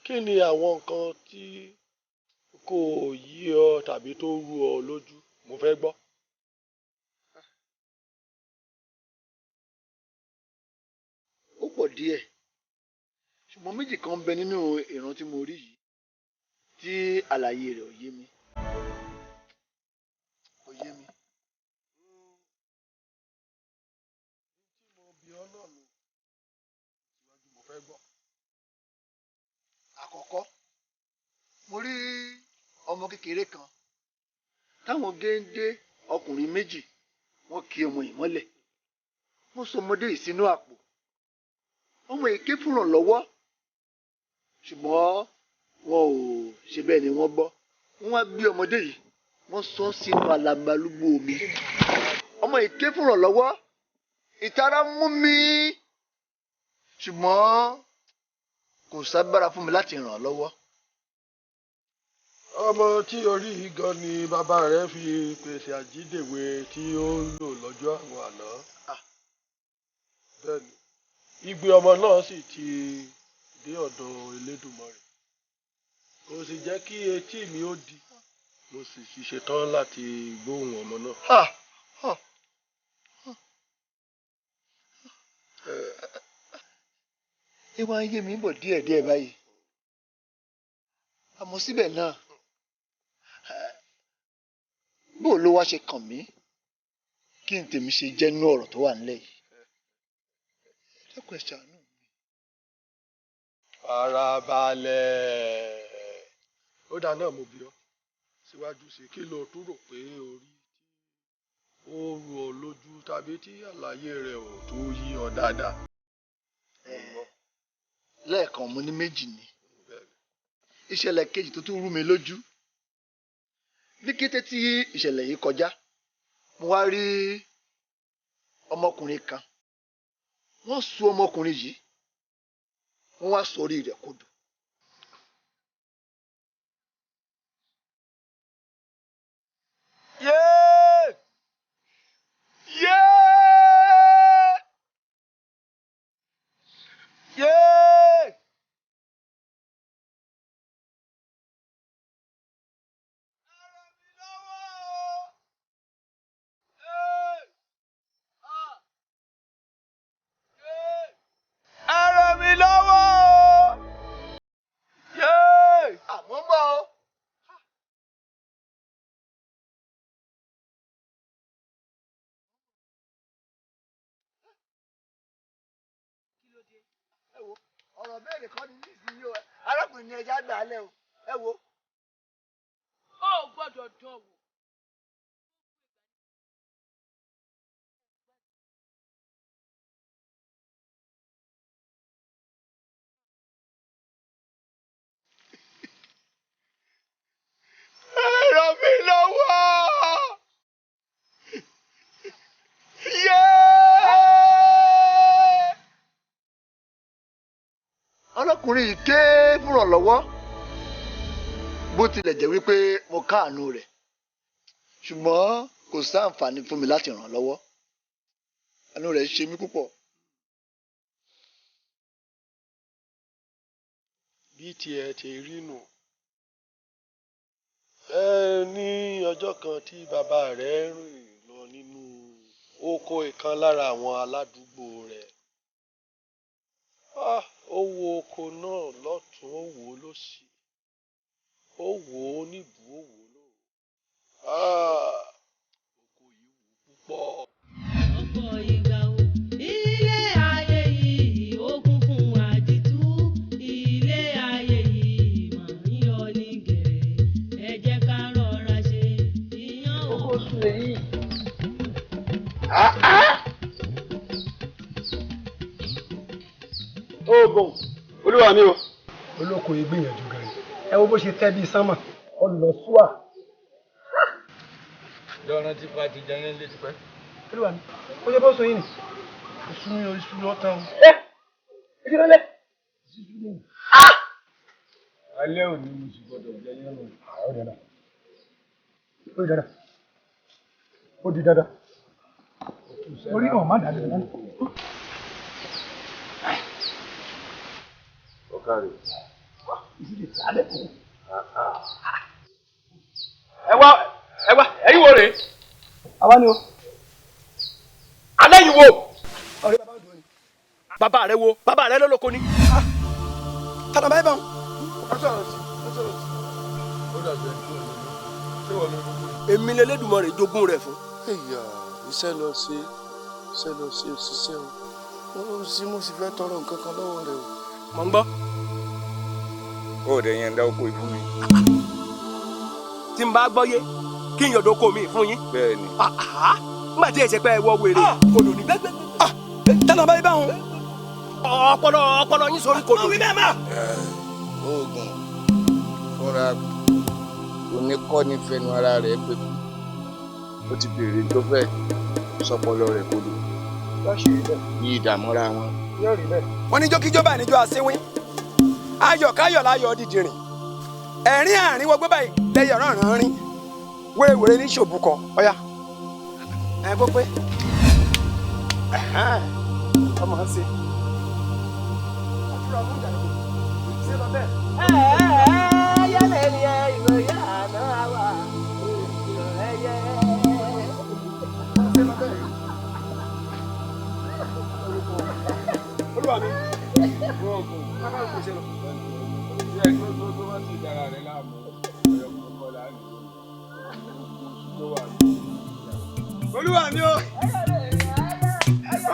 kí ni àwọn nǹkan tí kò yí ọ tàbí tó rú ọ lójú mo fẹ́ gbọ́. ó pọ̀ díẹ̀ ṣùgbọ́n méjì kan ń bẹ nínú ìran tí mo rí yìí tí àlàyé rẹ̀ ò yé mi. tí mo bí ọ náà nù síwájú mo fẹ́ gbọ́. àkọ́kọ́ mo rí ọmọ kékeré kan táwọn géńdé ọkùnrin méjì wọ́n kì ọmọ yìí mọ́lẹ̀ wọ́n sọ ọmọdé yìí sínú àpò ọmọ yìí ké fún ìrànlọ́wọ́ ṣùgbọ́n wọn ò ṣe bẹ́ẹ̀ ni wọ́n gbọ́ wọ́n wá gbé ọmọdé yìí wọ́n sọ sínú alàgbàlúgbò omi ọmọ yìí ké fún ìrànlọ́wọ́ ìtara mú mi ṣùgbọ́n kò sábàrà fún mi láti ràn án lọ́wọ́. ọmọ tí orí yìí gan ni bàbá rẹ fi pèsè àjídèwé tí ó ń lò lọ́jọ́ àwọn àná. bẹ́ẹ̀ni igbe ọmọ náà sì ti dé ọ̀dọ̀ Elédùmarè kò sì jẹ́ kí etí mi ó di mo sì ti ṣetán láti gbóhùn ọmọ náà. ìwà ń yé mi bọ̀ díẹ̀díẹ̀ báyìí àmọ́ síbẹ̀ náà bó ló wá ṣe kàn mí kí n tèmi ṣe jẹ́ nínú ọ̀rọ̀ tó wà nílẹ̀ yìí dẹ́kun ẹ ṣàánú mi. farabalẹ̀ ó dáa náà mo bí ọ síwájú sí kí lo tún rò pé orí tí ó rú ọ lójú tàbí tí àlàyé rẹ̀ ò tó yí ọ dáadáa. lẹ́ẹ̀kan mo ní méjì ni ìṣẹ̀lẹ̀ kejì tó tún rú mi lójú ní kété tí ìṣẹ̀lẹ̀ yìí kọjá mo wá rí ọmọkùnrin kan wọ́n so ọmọkùnrin yìí wọ́n wá sọ orí rẹ̀ kodò. Yeah! Yeah! Yeah! Ẹ ràn mí lọ́wọ́! Yeah! àmọ́ bọ́ ọ. ẹ wo ọ̀rọ̀ bẹ́ẹ̀ nìkan ni nísìnyí o arákùnrin ni ẹja gbà á lẹ̀ o ẹ wo. ó gbọ́dọ̀ dán wò. Ẹ ràn mí lọ́wọ́! ọlọ́kùnrin yìí ké fúnrànlọ́wọ́ bó tilẹ̀ jẹ́ wípé mo káàánú rẹ̀ ṣùgbọ́n kò sáǹfààní fún mi láti ràn án lọ́wọ́ àánú rẹ̀ ṣe mí púpọ̀. bí tiẹ̀ ti rí nù ní ọjọ́ kan tí bàbá rẹ̀ rìn lọ nínú oko ìkan lára àwọn aládùúgbò rẹ̀ ó wo oko náà lọ́tún ó wò ó lósì ó wò ó níbù ó wò ó lóru oko yìí wù púpọ̀. ọ̀pọ̀ ìgbà o ilé ayé yìí ó kún fún àdìtú ilé ayé yìí mà ń yọ ní gẹ̀rẹ́ ẹ jẹ́ ká rọra ṣe ìyàn oko sùn èyí. oògùn olúwa mi o. olóko ìgbìyànjú gan ni ẹ wo bó ṣe tẹ́ bíi sánmà ọ lọ súà. lọ́rùn tí fa ti jẹyìn lé tipẹ́. olúwa mi ó ṣe bó so yín ni. Iṣu mi ò iṣu mi ọ̀tá o. Iṣu ló lẹ. Alẹ́ òní mo sì gbọ́dọ̀ jẹ yẹn lọ. Ó di dandan. Ó di dandan. Ó di dandan. Orí náà má dàbí dandan. Ọ̀kàrẹ̀. Ẹ wá ẹ̀yin wo rèé? Àwa ni o. Alẹ́ yìí wo? Ọ̀rẹ́ bàbá òdò ni. Bàbá rẹ wo? Bàbá rẹ lólóko ni. Tànà báyìí bá wọn. Èmi l'Elédùmarè jogún rẹ̀ fún. Ẹ̀yà iṣẹ́ lọ ṣe òṣìṣẹ́ o. Ó sì mo sì fẹ́ tọrọ nǹkan kan lọ́wọ́ rẹ o. Mọ̀ ń gbọ́. Ó dẹ̀ yẹn ń dá oko ìfún mi. Tí n bá gbọ́ yé kí n yọ̀dọ̀ oko mi fún yín. Bẹ́ẹ̀ni. Nígbà tí èsì pé ẹ wọ wèrè kò lò ní gbẹ́gbẹ́. Tànà báyìí bá wọn. Ọpọlọ yín sórí kò lò ní. Oògùn fúnra oníkọ́ni fẹnu ara rẹ̀ pé ó ti béèrè tó fẹ́ sọpọlọ rẹ̀ kò lò. Yí ìdààmúra wọn. Wọ́n ní jókíjó báyìí níjọ́ àṣewín. Ayọ̀ káyọ̀ láyọ̀ dìdìrìn. Ẹ̀rín àárín wọgbẹ́ báyìí lẹ́yìn ọ̀ràn rín. Wérewère ní ṣòbùkọ ọ̀yà. Ẹ gbọ́ pé ọmọ ń ṣe. Àdúrà mú ìdàgbò. Ṣé lọ bẹ́ẹ̀? Yálẹ̀ ni ìwé yàrá wà. Olúwa mi. Bàbá mi kò ṣe lọ. Ṣé ẹgbẹ́ tó bá ti dára rẹ̀ láàmú ọ̀yọ́ kọ̀ọ̀kan láàrin ló wà ní. Olúwa mi o.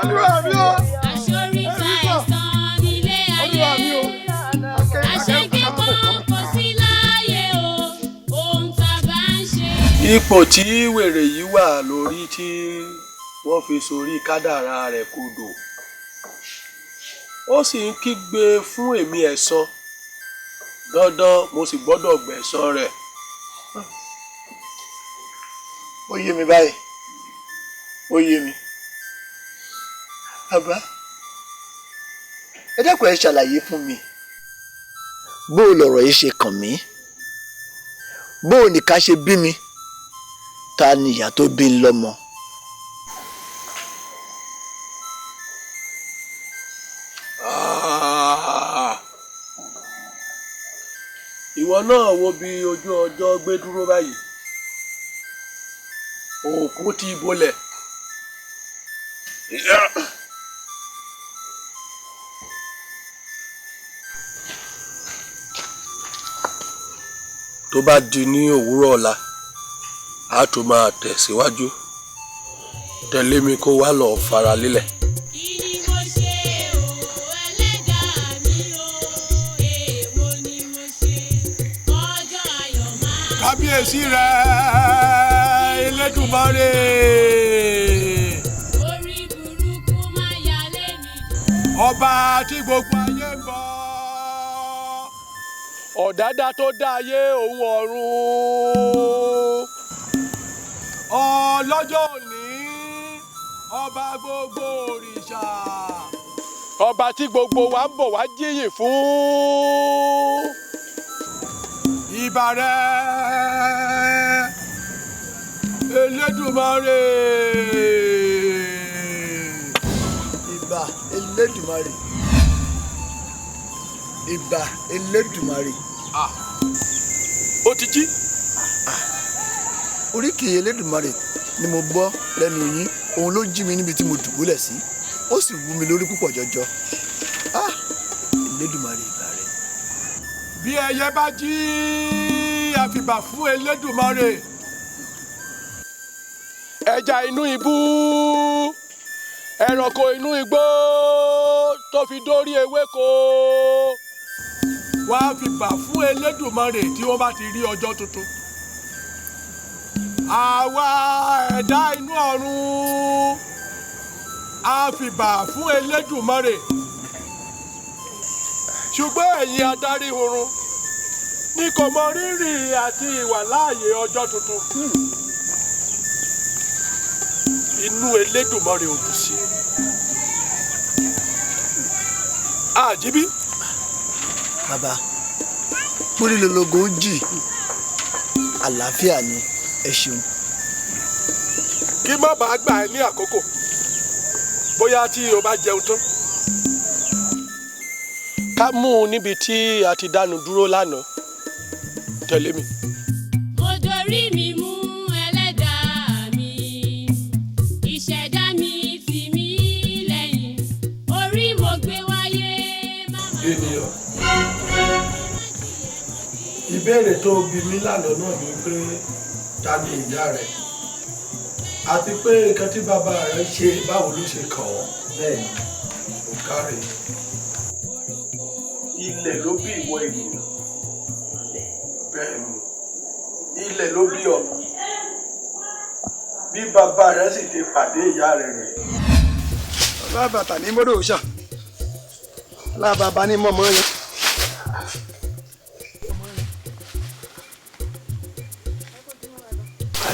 Olúwa mi o. Aṣoríta ẹ̀san nílé ayé. Àṣegbé kan kò sí láàyè o. Ohun tá a bá ń ṣe. Ipò tí wèrè yìí wà lórí tí wọ́n fi sórí kádàrá rẹ̀ kodò. Ó sì ń kígbe fún èmi ẹ̀san. Dandan mo sì gbọ́dọ̀ gbẹ̀san rẹ̀. Ó yé mi báyìí. Ó yé mi. Bàbá, ẹ dákun ẹ ṣàlàyé fún mi. Bó lọ̀rọ̀ yìí ṣe kàn mí? Bó ní ká ṣe bí mi? Ta ni ìyá tó bí ń lọ́mọ? Ìwọ náà wo bí ojú ọjọ́ gbé dúró báyìí. Òkú ti bolẹ̀. Tó bá di ní òwúrọ̀ ọ̀la, a tún máa tẹ̀síwájú. Tẹ̀lé mi kó wá lọ fara lélẹ̀. Kábíyèsí rẹ̀ Elédùmarè. Orí burúkú máa yà lẹ́nu. Ọba tí gbogbo ayé ń bọ̀. Ọ̀dádá tó dá ayé òun ọ̀run. Ọlọ́jọ́ òní ọba gbogbo òrìṣà. Ọba tí gbogbo wa ń bọ̀ wá jíyìn fún. Ìbà rẹ̀ Elédùmarè. Ìbà Elédùmarè. Ìbà Elédùmarè. Ó ti jí. Oríkì Elédùmarè ni mo gbọ́ lẹ́nu yín. Òun ló jí mi níbi tí mo dùbúlẹ̀ sí. Ó sì wú mi lórí púpọ̀ jọjọ. Elédùmarè ìbà rẹ̀. Bí ẹyẹ bá jí àfìbà fún Elédùmarè. Ẹja inú ibú, ẹranko inú igbó tó fi dórí ewéko. Wọ́n á fìbà fún Elédùmarè tí wọ́n bá ti rí ọjọ́ tuntun. Àwa ẹ̀dá inú ọ̀run á fìbà fún Elédùmarè. Ṣùgbọ́n ẹ̀yin adarí oorun ní kò mọ rírì àti ìwàláàyè ọjọ́ tuntun. inú Elédùmarè ò dùn sí. Àjíbí. Bàbá múrí lologo jì àlàáfíà ni ẹ ṣeun. Kí má bàa gbà ẹ́ ní àkókò bóyá tí o bá jẹun tán. Ká mú un níbi tí a ti dánu dúró lánàá. Tẹ̀lé mi. Mo dorí mi mú ẹlẹ́dàá mi, ìṣẹ̀dá mi tì mí lẹ́yìn, orí mo gbé wáyé máma. Ènìyàn, ìbéèrè tó bi mí lánàá náà ni pé ta ni ìyá rẹ̀ àti pé nǹkan tí bàbá rẹ̀ ṣe báwo ló ṣe kàn ọ́. Bẹ́ẹ̀ni, kò káre. Ilẹ̀ ló bí ìwọ ènìyàn. Bẹ́ẹ̀ni, ilẹ̀ ló bí ọ. Bí bàbá rẹ̀ sì ti pàdé ìyá rẹ̀ rẹ̀. Lábàtà ní mọ́dọ̀ òòṣà. Lábàbà ní mọ́mọ́ yẹn.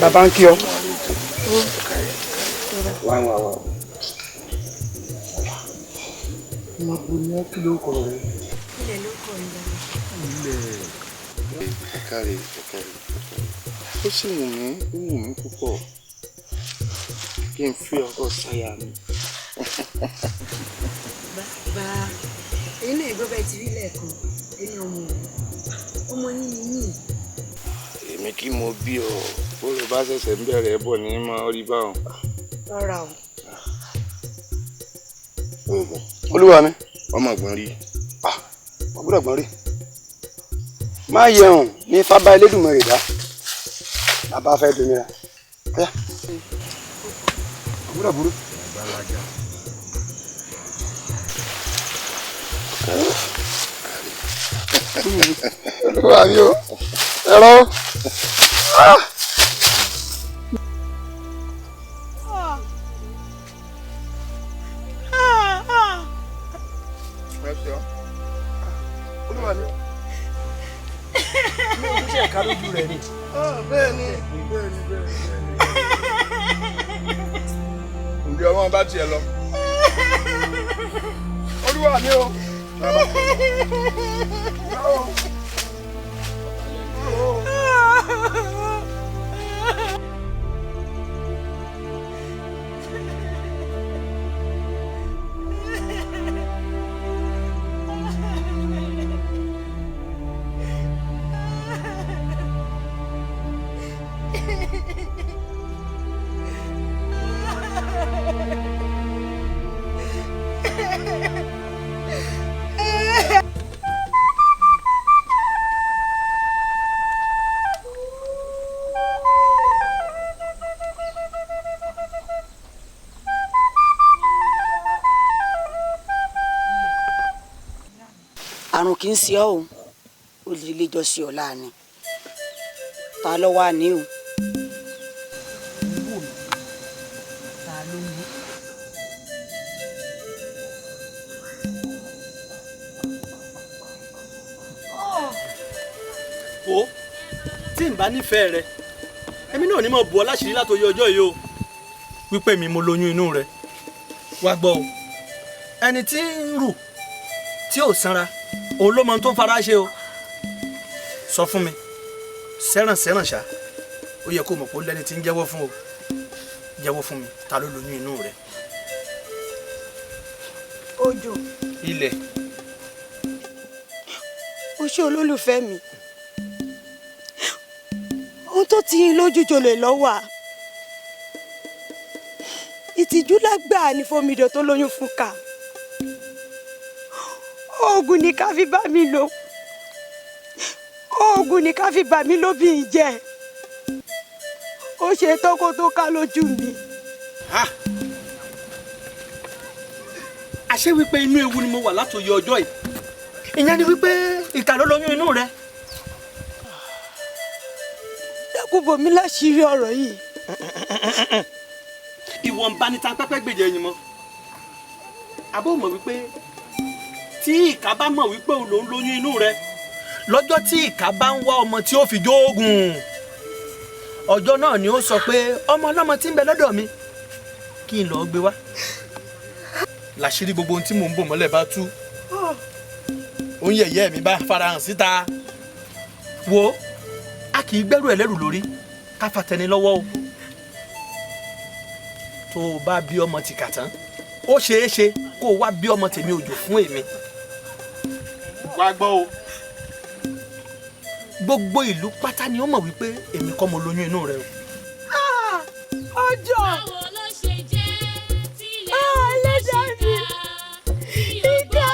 Bàbá ń kí ọ. Wá. Mo bu ní kí ló kọ rẹ. Ilẹ̀ ló kọ Ilẹ̀. Ẹ̀káre. Ó sì wù mí púpọ̀ kí n fi ọkọ sáyà mi. Bàbá èyí náà gbọ́ bẹ́ẹ̀ ti rí lẹ́ẹ̀kan ẹni ọmọ yín ni yín. Èmi kí mo bí ọ bó ló bá ṣẹ̀ṣẹ̀ ń bẹ̀rẹ̀ bọ̀ ní máa rí báwọn. Rárá o. Olúwa mi. Ọmọ ọ̀gbọ́n rí. Ọgbọ́dọ̀ gbọ́n rí. Má yẹun ní fábá Elédùmarè dá. Bàbá fẹ́ domi ra. Ọgbọ́dọ̀ burú. Olúwa mi o. Ẹ̀rọ. Olúwa mi. Ní ojúṣe ẹ̀ka lójú rẹ̀ ni. Bẹ́ẹ̀ni. Ǹjẹ́ ọmọ bá tiẹ̀ lọ? Olúwa mi o. Àrùn kì í ṣe ọ́ o, ó lè lè jọ sí ọ láàánú. Ta ló wà ní o? Ta ló ní? Wo tí n bá nífẹ̀ẹ́ rẹ èmi náà ní mọ̀ bù ọ́ láṣìírí látòye ọjọ́ yìí o wípé mi mo lóyún inú rẹ wá gbọ́ o ẹni tí ń rù tí ò sanra òun ló mọ tó ń fara ṣe o sọ fún mi sẹ́ràn ṣá ó yẹ kó mọ̀ pé ó lẹ́ni tí ń jẹ́wọ́ fún o jẹ́wọ́ fún mi ta ló lóyún inú rẹ. Òjò. Ilẹ̀. O ṣé olólùfẹ́ mi. Ohun tó ti yín lójú jolè lọ́wọ́ à. Ìtìjú lágbàá ní Fọmídọ̀ tó lóyún fún ká. Oògùn ni ká fi bá mi lò. Oògùn ni ká fi bà mí lóbìnrin jẹ́. Ó ṣe tán kó tó ká lójú mi. Àṣé wípé inú ewu ni mo wà látòye ọjọ́ yìí. Ìyẹn ni wípé ìkà ló lóyún inú rẹ. Dákun bò mí láṣìírí ọ̀rọ̀ yìí. Ìwọ ń bá ní tan pẹ́pẹ́ gbèjẹ ẹyin mọ́. Àbó mọ̀ wípé tí ìkà bá mọ̀ wípé òun ló ń lóyún inú rẹ lọ́jọ́ tí ìkà bá ń wá ọmọ tí ó fi jóògùn ọjọ́ náà ni ó sọ pé ọmọ ọlọ́mọ tí ń bẹ lọ́dọ̀ mi kí n lọ gbé wá làṣírí gbogbo ohun tí mò ń bò mọ́lẹ̀ bá tú òun yẹ̀yẹ́ mi bá farahàn síta wo a kì í gbẹ́rù ẹlẹ́rù lórí ká fa tẹni lọ́wọ́ o tó o bá bí ọmọ tìkà tán ó ṣeé ṣe kó o wá bí ọmọ tèmi Òjò fún èmi wá gbọ́ o gbogbo ìlú pátá ni ó mọ̀ wípé èmi kọ́ mo lóyún inú rẹ o. Ọjọ́ báwo ló ṣe jẹ́ tílẹ̀ ẹlẹ́dàá mi ìgbà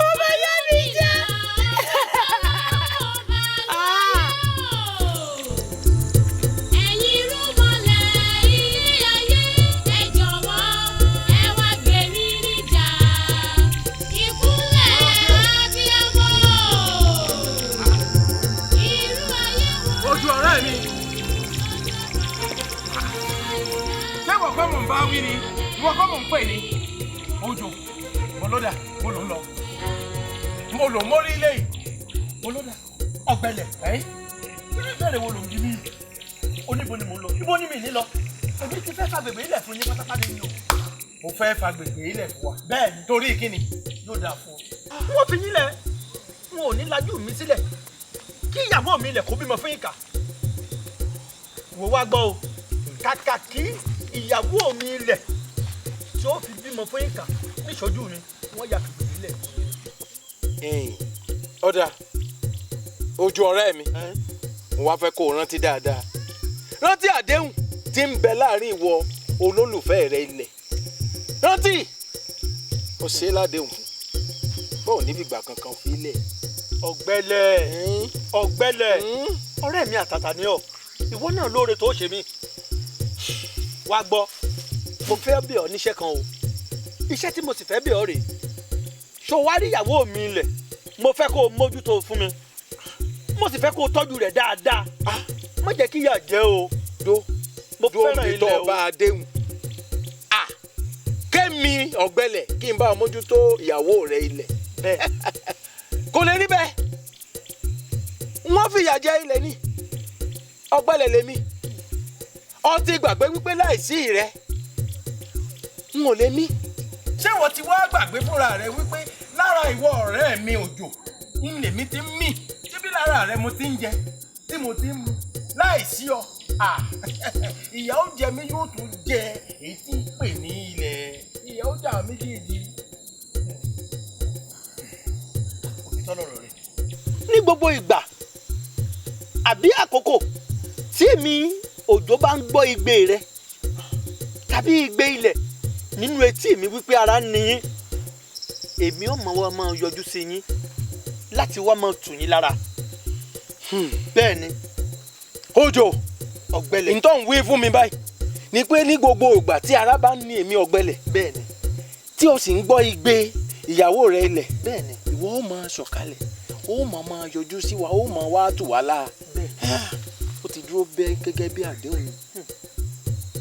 ọmọ yẹn mi jẹ́. Ẹ̀yin irúnmọlẹ̀ ilé ayé ẹ jọ̀wọ́ ẹ wá gbé mi níjà ìkúnlẹ̀ abiyamọ irú ayé wo. Ojú ọ̀rẹ́ mi. Ṣé wọ́n kọ́ mò ń bá wí ni? Wọ́n kọ́ mò ń pè ní? Òjò, mo ló dà, mo ló ń lọ. Mo lò mórí ilé yìí. Mo ló dà, ọ̀gbẹlẹ̀, ẹ́. Bẹ́ẹ̀ni wo ló ń bí mi? Oníbo ni mo ń lọ? Ibo ni mi ní lọ? Èmi ti fẹ́ fàgbègbè ilẹ̀ fún yín pátápátá nínú. Mo fẹ́ fàgbègbè ilẹ̀ fún wa. Bẹ́ẹ̀ni, torí kíni? Yóò dáa fún ọ. Wọ́n fi yín lẹ̀. Wọn ò ní lajú mi sílẹ̀. Kí ìyàwó mi ilẹ̀ kó bímọ fún ìkà. Wò wá gbọ́ o. Kàkà kí ìyàwó mi ilẹ̀ tí ó fi bímọ fún ìkà níṣojú mi wọ́n yà fìgbè nílẹ̀. Ọ̀dà Ojú ọ̀rẹ́ mi mo wá fẹ́ kó o rántí dáadáa rántí àdéhùn tí ń bẹ láàrin ìwọ olólùfẹ́ rẹ ilẹ̀ rántí o ṣe é ládéhùn fún bọ́ọ̀ níbi ìgbà kankan fi lẹ̀. Ọ̀gbẹ́lẹ̀ ọ̀gbẹ́lẹ̀ ọ̀rẹ́ mi àtàtà ni ọ́ ìwọ náà lóore tó ṣe mí. Wá gbọ́ mo fẹ́ bẹ̀ ọ́ níṣẹ́ kan o iṣẹ́ tí mo sì fẹ́ bẹ̀ ọ́ rèé ṣó wá rí ìyàwó mi ilẹ̀ mo fẹ́ kó o mójútó fún mi mo sì fẹ́ kó o tọ́jú rẹ̀ dáadáa má jẹ́ kí ìyà jẹ o mo fẹ́ràn ilẹ̀ o. tó bá a déhùn kémi ọ̀gbẹ́lẹ̀ kí n bá ọ mójútó ìyàwó rẹ ilẹ̀ kò lè rí bẹ́ẹ̀ wọ́n fìyà jẹ ilẹ̀ ní ọ̀gbẹ́lẹ̀ lèmi ó ti gbàgbé wípé láìsí rẹ n ò lè mí. Ṣé wọ́n ti wá gbàgbé fúnra rẹ wípé lára ìwọ ọ̀rẹ́ mi Òjò ń lèmi ti ń mì síbí lára rẹ mo ti ń jẹ tí mo ti ń mu láìsí ọ ìyà ó jẹ mí yóò tún jẹ èyí tí ń pè ní ilẹ̀ ìyà ó jà méjèèjì. Òtítọ́ lọ̀rọ̀ rẹ. Ní gbogbo ìgbà àbí àkókò tí èmi Òjò bá ń gbọ́ igbe rẹ tàbí igbe ilẹ̀ nínú etí mi wípé ara ń ni yín èmi ò mọ̀ wá máa yọjú sí yín láti wá máa tù yín lára. Bẹ́ẹ̀ ni Òjò ọ̀gbẹ́lẹ̀ ntọ́ ń wí fún mi báyìí ni pé ní gbogbo ìgbà tí ara bá ń ní èmi ọ̀gbẹ́lẹ̀ bẹ́ẹ̀ ni tí o sì ń gbọ́ igbe ìyàwó rẹ ilẹ̀ bẹ́ẹ̀ ni ìwọ ó máa sọ̀kalẹ̀ ó máa yọjú sí wa ó máa wá tù wá láà. ó ti dúró bẹ́ẹ̀ gẹ́gẹ́ bí àdéhùn ni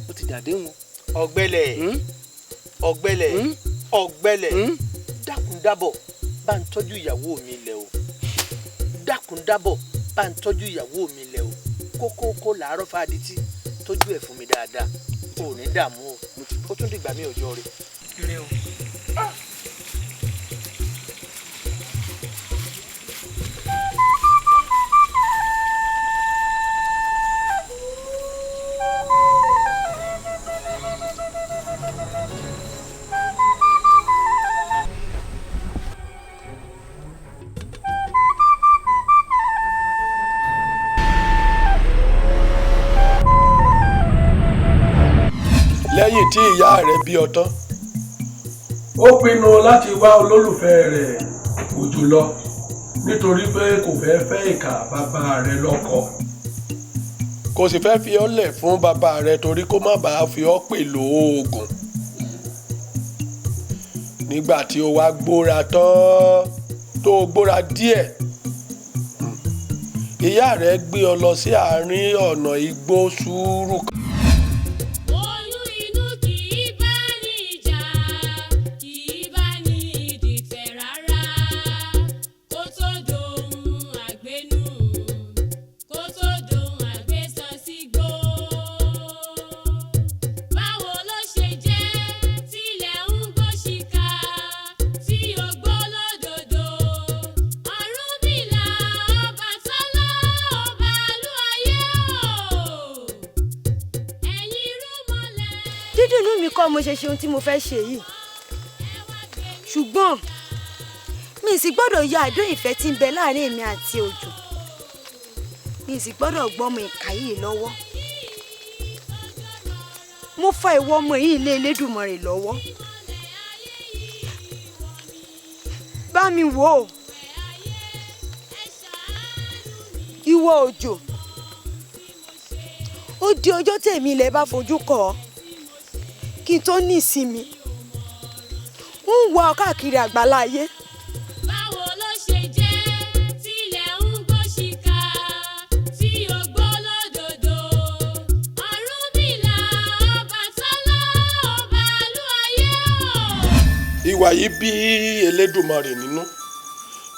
ó ti dàdéhùn. Ọ̀gbẹ́lẹ̀ ọ̀gbẹ́lẹ̀ ọ̀gbẹ́lẹ̀ dákun dábọ̀ bá ń tọ́jú ìyàwó mi lẹ̀ o dákun dábọ̀ bá ń tọ́jú ìyàwó mi lẹ̀ o kókó làárọ̀ fàdítì tọ́jú ẹ̀ fún mi dáadáa o ò ní dààmú o ó tún dìgbà mí ọjọ́ rẹ̀. Ire o. lẹ́yìn tí ìyá rẹ̀ bí ọ tán. ó pinnu láti wá olólùfẹ́ rẹ̀ Òjò lọ nítorí pé kò fẹ́ fẹ́ ìkà bàbá rẹ̀ lọ́kọ. kò sì fẹ́ fi ọ́ lẹ̀ fún bàbá rẹ̀ torí kó má bàa fi ọ́ pè lóògùn. nígbà tí ó wá gbóra tán tó gbóra díẹ̀ ìyá rẹ̀ gbé ọ lọ sí àárín ọ̀nà igbó sùúrù kan. Báwo dídùnú mi kọ́ mo ṣe ṣe ohun tí mo fẹ́ ṣe yìí ṣùgbọ́n mi sì gbọ́dọ̀ yọ àdó ìfẹ́ tí ń bẹ láàrin èmi àti Òjò mi sì gbọ́dọ̀ gbọ́mọ ìkà yìí lọ́wọ́ mo fa ìwọ ọmọ yìí lé Elédùmarè lọ́wọ́ bá mi wò ó ìwọ Òjò ó di ọjọ́ tèmi ilẹ̀ bá fojú kọ ọ́ kí n tó ní ìsinmi ń wá ọ káàkiri àgbáláyé. báwo ló ṣe jẹ́ tilẹ̀ ń gbóṣìkà tí ó gbó lódodo Ọ̀rúnmìlà Ọbàtálá ọba ìlú ayé o. ìwà yìí bí Elédùmarè nínú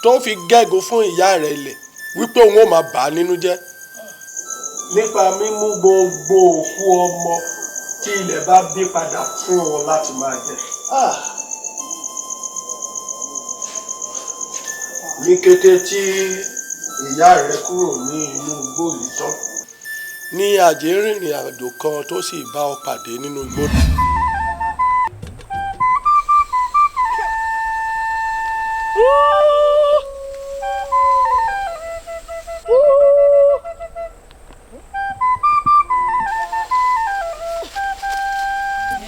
tó fi gẹ́gun fún ìyá rẹ̀ ilẹ̀ wípé òun ò máa bà á nínú jẹ́ nípa mímú gbogbo òkú ọmọ tí ilẹ̀ bá bí padà fún wọn láti máa jẹ. ní kété tí ìyá rẹ̀ kúrò ní inú igbó yìí tán ní àjẹ́ rìnrìn àjò kan tó sì bá ọ pàdé nínú igbó.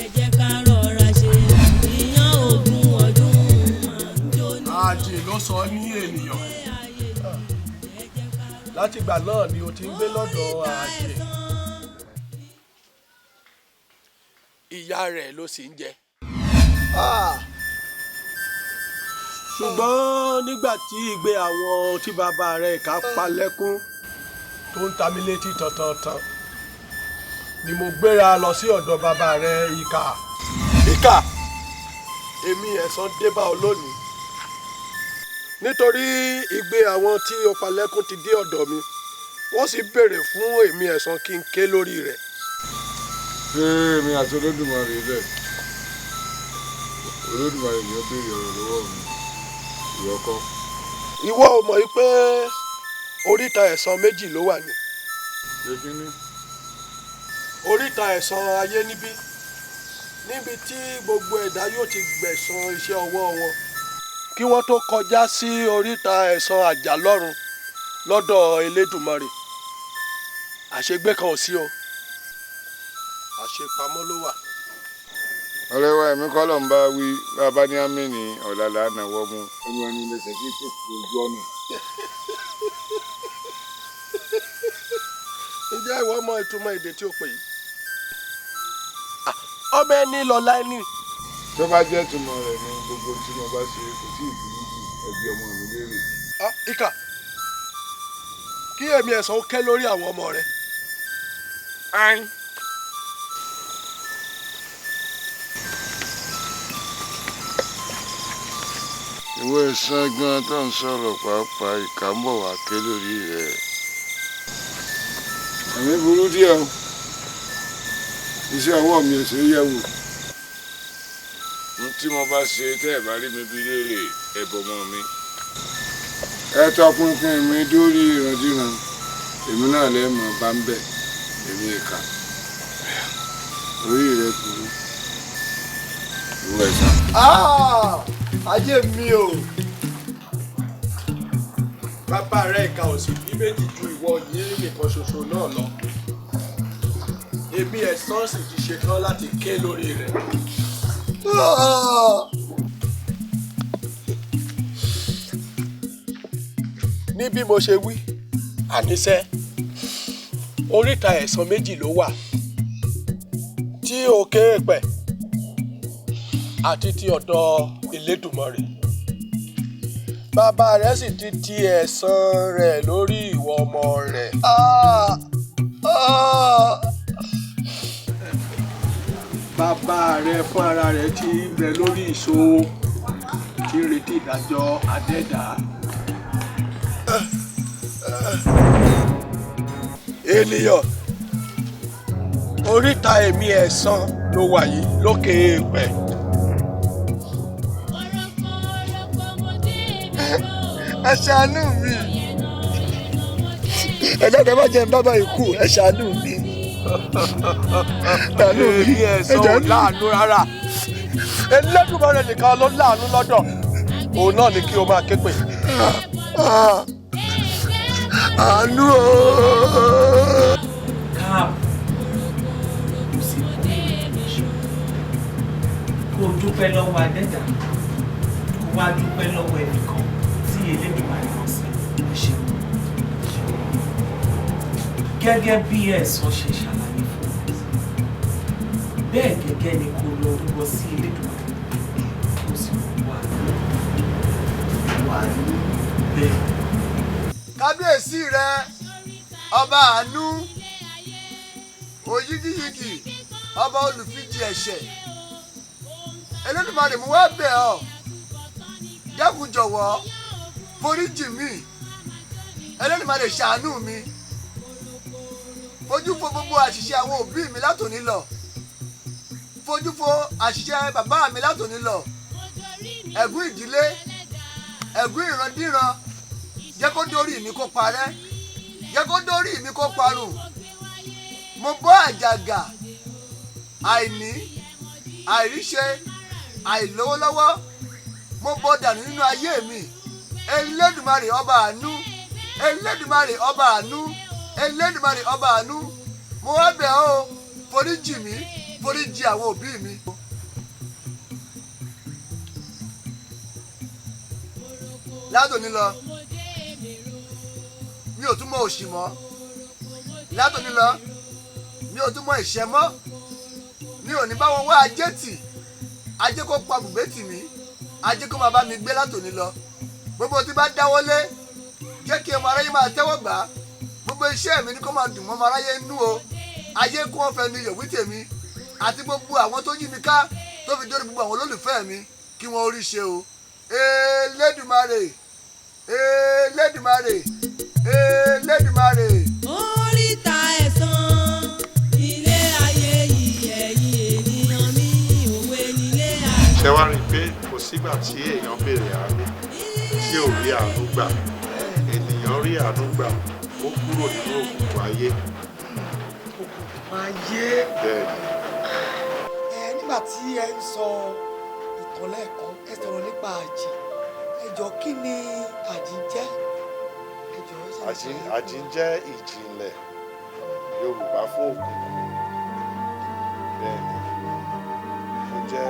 ẹ jẹ́ ká rọra ṣe ìyàn ogún ọdún máa ń jóná. àjẹ́ ló sọ ní ènìyàn látìgbà náà ni o ti ń gbé lọ́dọ̀ àjẹ́ ìyá rẹ̀ ló sì ń jẹ. ṣùgbọ́n nígbà tí ìgbé àwọn tí bàbá rẹ̀ ká pa lẹ́kún tó ń ta mí létí tantantan ni mo gbéra lọ sí ọ̀dọ̀ bàbá rẹ̀ ìkà. ìkà èmi ẹ̀san dé bá ọ lónìí nítorí ìgbé àwọn tí ó pa lẹ́kún ti dé ọ̀dọ̀ mi wọ́n sì béèrè fún èmi ẹ̀san kí n ké lórí rẹ̀. ṣé èmi àti Olódùmarè bẹ́ẹ̀ Olódùmarè ni ó béèrè ọ̀rọ̀ lọ́wọ́ mi ìwọ kọ́. ìwọ ò mọ̀ pé oríta ẹ̀san méjì ló wà ní. lẹ́kínní. oríta ẹ̀san ayé níbí tí gbogbo ẹ̀dá yóò ti gbẹ̀san iṣẹ́ ọwọ́ wọn kí wọ́n tó kọjá sí oríta ẹ̀san àjàlọ́run lọ́dọ̀ Elédùmarè. àṣegbé kan ò sí o àṣepamọ́ ló wà. ọ̀rẹ́ wa ẹ̀mí kọ́ ló ń bá wí bàbá ní àmìnì ọ̀làlà ànáwọ́ mu olúwa ní ilé ṣẹ́kí tó kú ojú ọ̀nà. ǹjẹ́ ìwọ mọ ìtumọ̀ èdè tí ó pè yìí? ọmọ ẹni lọ́la ẹni. tó bá jẹ́ ìtumọ̀ rẹ̀ ní gbogbo tí mo bá ṣe kò tí ì burú jù ẹbí ọmọ mi léèrè. ìkà kí èmi ẹ̀san ó ké lórí àwọn ọmọ rẹ̀. ìwé ẹ̀san gan tó ń sọ̀rọ̀ pàápàá ìkà ń bọ̀ wá ké lórí rẹ̀. àmì burú díẹ̀ o iṣẹ́ ọwọ́ mi ò ṣe é yẹ̀ wò. tí mo bá ṣe tẹ́ ẹ̀ bá rí mi bí léèrè ẹ̀bọ̀ mọ́ mi. ẹ tọpinpin mi dórí ìrandíran èmi náà lẹ́mọ̀ bá ń bẹ̀ èmi ìkà orí rẹ̀ burú ìwé ẹ̀san. ayé mi o. bàbá rẹ̀ ìkà ò sì bí méjì ju ìwọ yìí nìkan ṣoṣo náà lọ. èmi ẹ̀san sì ti ṣetán láti ké lórí rẹ̀. ní bí mo ṣe wí àníṣe oríta ẹ̀san méjì ló wà tí òkè èpẹ̀ àti ti ọ̀dọ̀ Elédùmarè. bàbá rẹ̀ sì ti ti ẹ̀san rẹ̀ lórí ìwọ ọmọ rẹ̀. bàbá rẹ̀ fún ara rẹ̀ ti bẹ̀ lórí ìṣó tí ń retí ìdájọ́ adẹ́dàá. ènìyàn oríta èmi ẹ̀san ló wà yìí lókè èèpẹ̀. ẹ ṣàánú mi ẹ dáadáa má jẹ́ ń bábà ikú ẹ ṣàánú mi. èmi ẹ̀sán ò láàánú rárá Elédùmarè nìkan ló láàánú lọ́dọ̀ òun náà ni kí o máa ké pè. àánú o. kò sí kó dúpẹ́ lọ́wọ́ adẹ́dà kó wá dúpẹ́ lọ́wọ́ ẹnìkan tí Elédùmarè rán sí ẹ̀ṣẹ̀. gẹ́gẹ́ bí ẹ̀sán ṣe ṣàlàyé fún ọ bẹ́ẹ̀ gẹ́gẹ́ ni kó lọ rúbọ sí Elédùmarè kó sì wà bẹ́ẹ̀. kábíyèsí rẹ ọba àánú òyígíyigì ọba olùfíjì ẹ̀ṣẹ̀ Elédùmarè mú wá bẹ̀ ọ́ dákun jọ̀wọ́ foríjì mi Elédùmarè ṣàánú mi fojú fo gbogbo àṣìṣe àwọn òbí mi látòní lọ fojú fo àṣìṣe bàbá mi látòní lọ ẹ̀gún ìdílé ẹ̀gún ìrandíran jẹ́ kó dórí mi kó parẹ́ jẹ́ kó dórí mi kó parun mo bọ́ àjàgà àìní àìríṣe àìlówólọ́wọ́ mo bọ́ dànù nínú ayé mi Elédùmarè ọba àánú Elédùmarè ọba àánú Elédùmarè ọba àánú mo wá bẹ̀ ọ́ foríjì mi foríjì àwọn òbí mi. látòní lọ mi ò tún mọ òṣì mọ́ látòní lọ mi ò tún mọ ìṣẹ́ mọ́ mi ò ní bá wọn wá ajé tì ajé kó pa bùgbé tì mí ajé kó máa bá mi gbé látòní lọ gbogbo tí bá dáwọ́lé jẹ́ kí ọmọ aráyé máa tẹ́wọ́ gbà á gbogbo iṣẹ́ mi ni kó máa dùn mọ́ ọmọ aráyé nú o ayé kó wọn fẹ́ mi yòówí tèmi àti gbogbo àwọn tó yí mi ká tó fi dórí gbogbo àwọn olólùfẹ́ mi kí wọ́n rí ṣe o Elédùmarè Elédùmarè Elédùmarè. oríta ẹ̀san ilé ayé yìí ẹ̀yin ènìyàn mi òwe nílé ayé. ṣé wàá rí i pé kò sígbà tí èèyàn béèrè àánú tí ò rí àánú gbà ènìyàn rí àánú gbà ó kúrò nínú òkùnkùn ayé. òkùnkùn ayé. bẹ́ẹ̀ni. nígbà tí ẹ ń sọ ìtàn lẹ́ẹ̀kan ẹ sọ̀rọ̀ nípa àjì ẹ jọ kí ni àjì jẹ́? àjì jẹ́ ìjìnlẹ̀ Yorùbá fún òkùnkùn. bẹ́ẹ̀ni ó jẹ́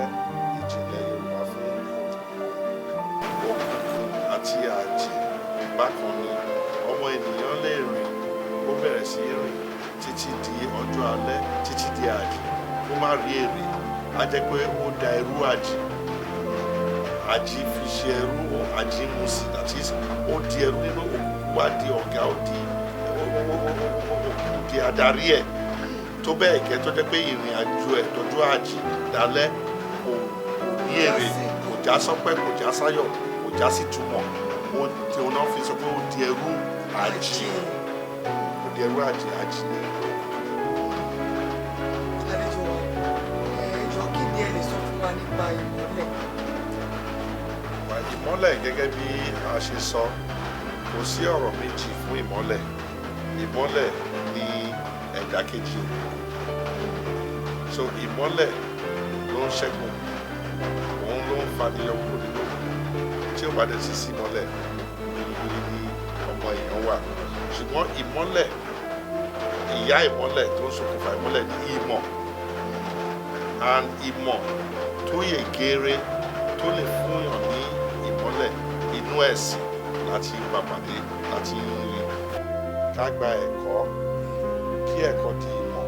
ìjìnlẹ̀ Yorùbá fún òkùnkùn àti àjì bákan ni ọmọ ènìyàn lè rìn ó bẹ̀rẹ̀ sí rìn títí di ọjọ́ alẹ́ títí di àjì ó má rí èrè á jẹ́ pé ó da ẹrú àjì fi ṣe ẹrú àjì mú sí àti ó di ẹrú nínú òkùnkùn wá di ọ̀gá ó di adarí ẹ̀ tó bẹ́ẹ̀ gẹ́ tó jẹ́ pé ìrìn àjò ẹ̀ tọ́jú àjì dálẹ́ kò ní èrè kò já sọ́pẹ́ kò já sáyọ̀ kò já sí túmọ̀ tí wọn náà fi sọ pé ó di ẹrú àjì ó di ẹrú àjì ni. àlejò ẹjọ́ kí ni ẹ lè sọ fún wa nípa ìmọ́lẹ̀? ìmọ́lẹ̀ gẹ́gẹ́ bí a ṣe sọ kò sí ọ̀rọ̀ méjì fún ìmọ́lẹ̀ ìmọ́lẹ̀ ní ẹ̀dá kejì so ìmọ́lẹ̀ ló ń ṣẹ́gun òun ló ń faniyọ kúrò nínú tí ó bá dẹ̀ sí sí ìmọ́lẹ̀ ní ọmọ èèyàn wà ṣùgbọ́n ìmọ́lẹ̀ ìyá ìmọ́lẹ̀ tó ń ṣokùnfà ìmọ́lẹ̀ ní ìmọ̀ and ìmọ̀ tó yẹ géré tó lè fúnyàn ní ìmọ́lẹ̀ inú ẹ̀sìn láti bá pàdé láti rí ká gba ẹ̀kọ́ kí ẹ̀kọ́ di ìmọ̀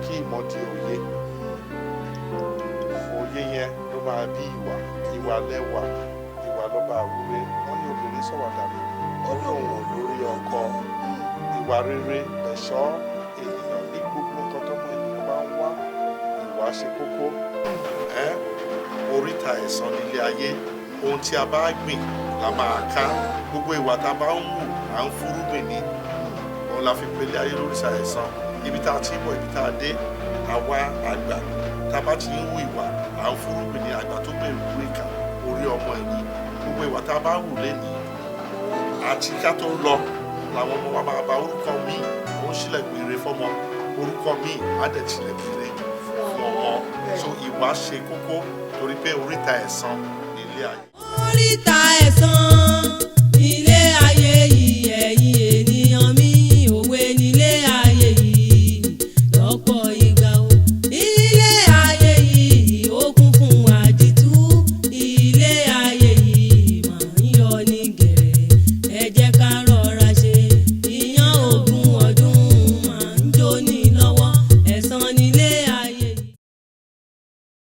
kí ìmọ̀ di òye òye yẹn ló máa bí ìwà lẹ́wà ìwà lọ́ba àwúre wọ́n ní obìnrin sọ̀wádà mi ó lóun ò lórí ọkọ ìwà rere ẹ̀ṣọ́ ènìyàn ní gbogbo nǹkan tó mọ ènìyàn bá ń wá ìwà ṣe kókó oríta ẹ̀san nílé ayé ohun tí a bá gbìn la máa ká gbogbo ìwà tá a bá ń wù à ń fúrúgbìn ni òun la fi pèlè ayé lóríṣà ẹ̀san ibi tá a ti bọ̀ ibi tá a dé àwa àgbà tá a bá ti ń wù ìwà à ń fúrúgbìn ni àgbà tó bẹ̀rù wú ìkà orí ọmọ ẹ̀yìn gbogbo ìwà tá a bá wù lénìí àti ká tó lọ làwọn ọmọ wa máa ba orúkọ míì ó ń sílẹ̀ gbére fọ́mọ orúkọ míì á dẹ̀ tilẹ̀ kéré fún ọmọ so ìwà ṣe kókó torí pé oríta ẹ̀san ní ilé ayé. oríta ẹ̀san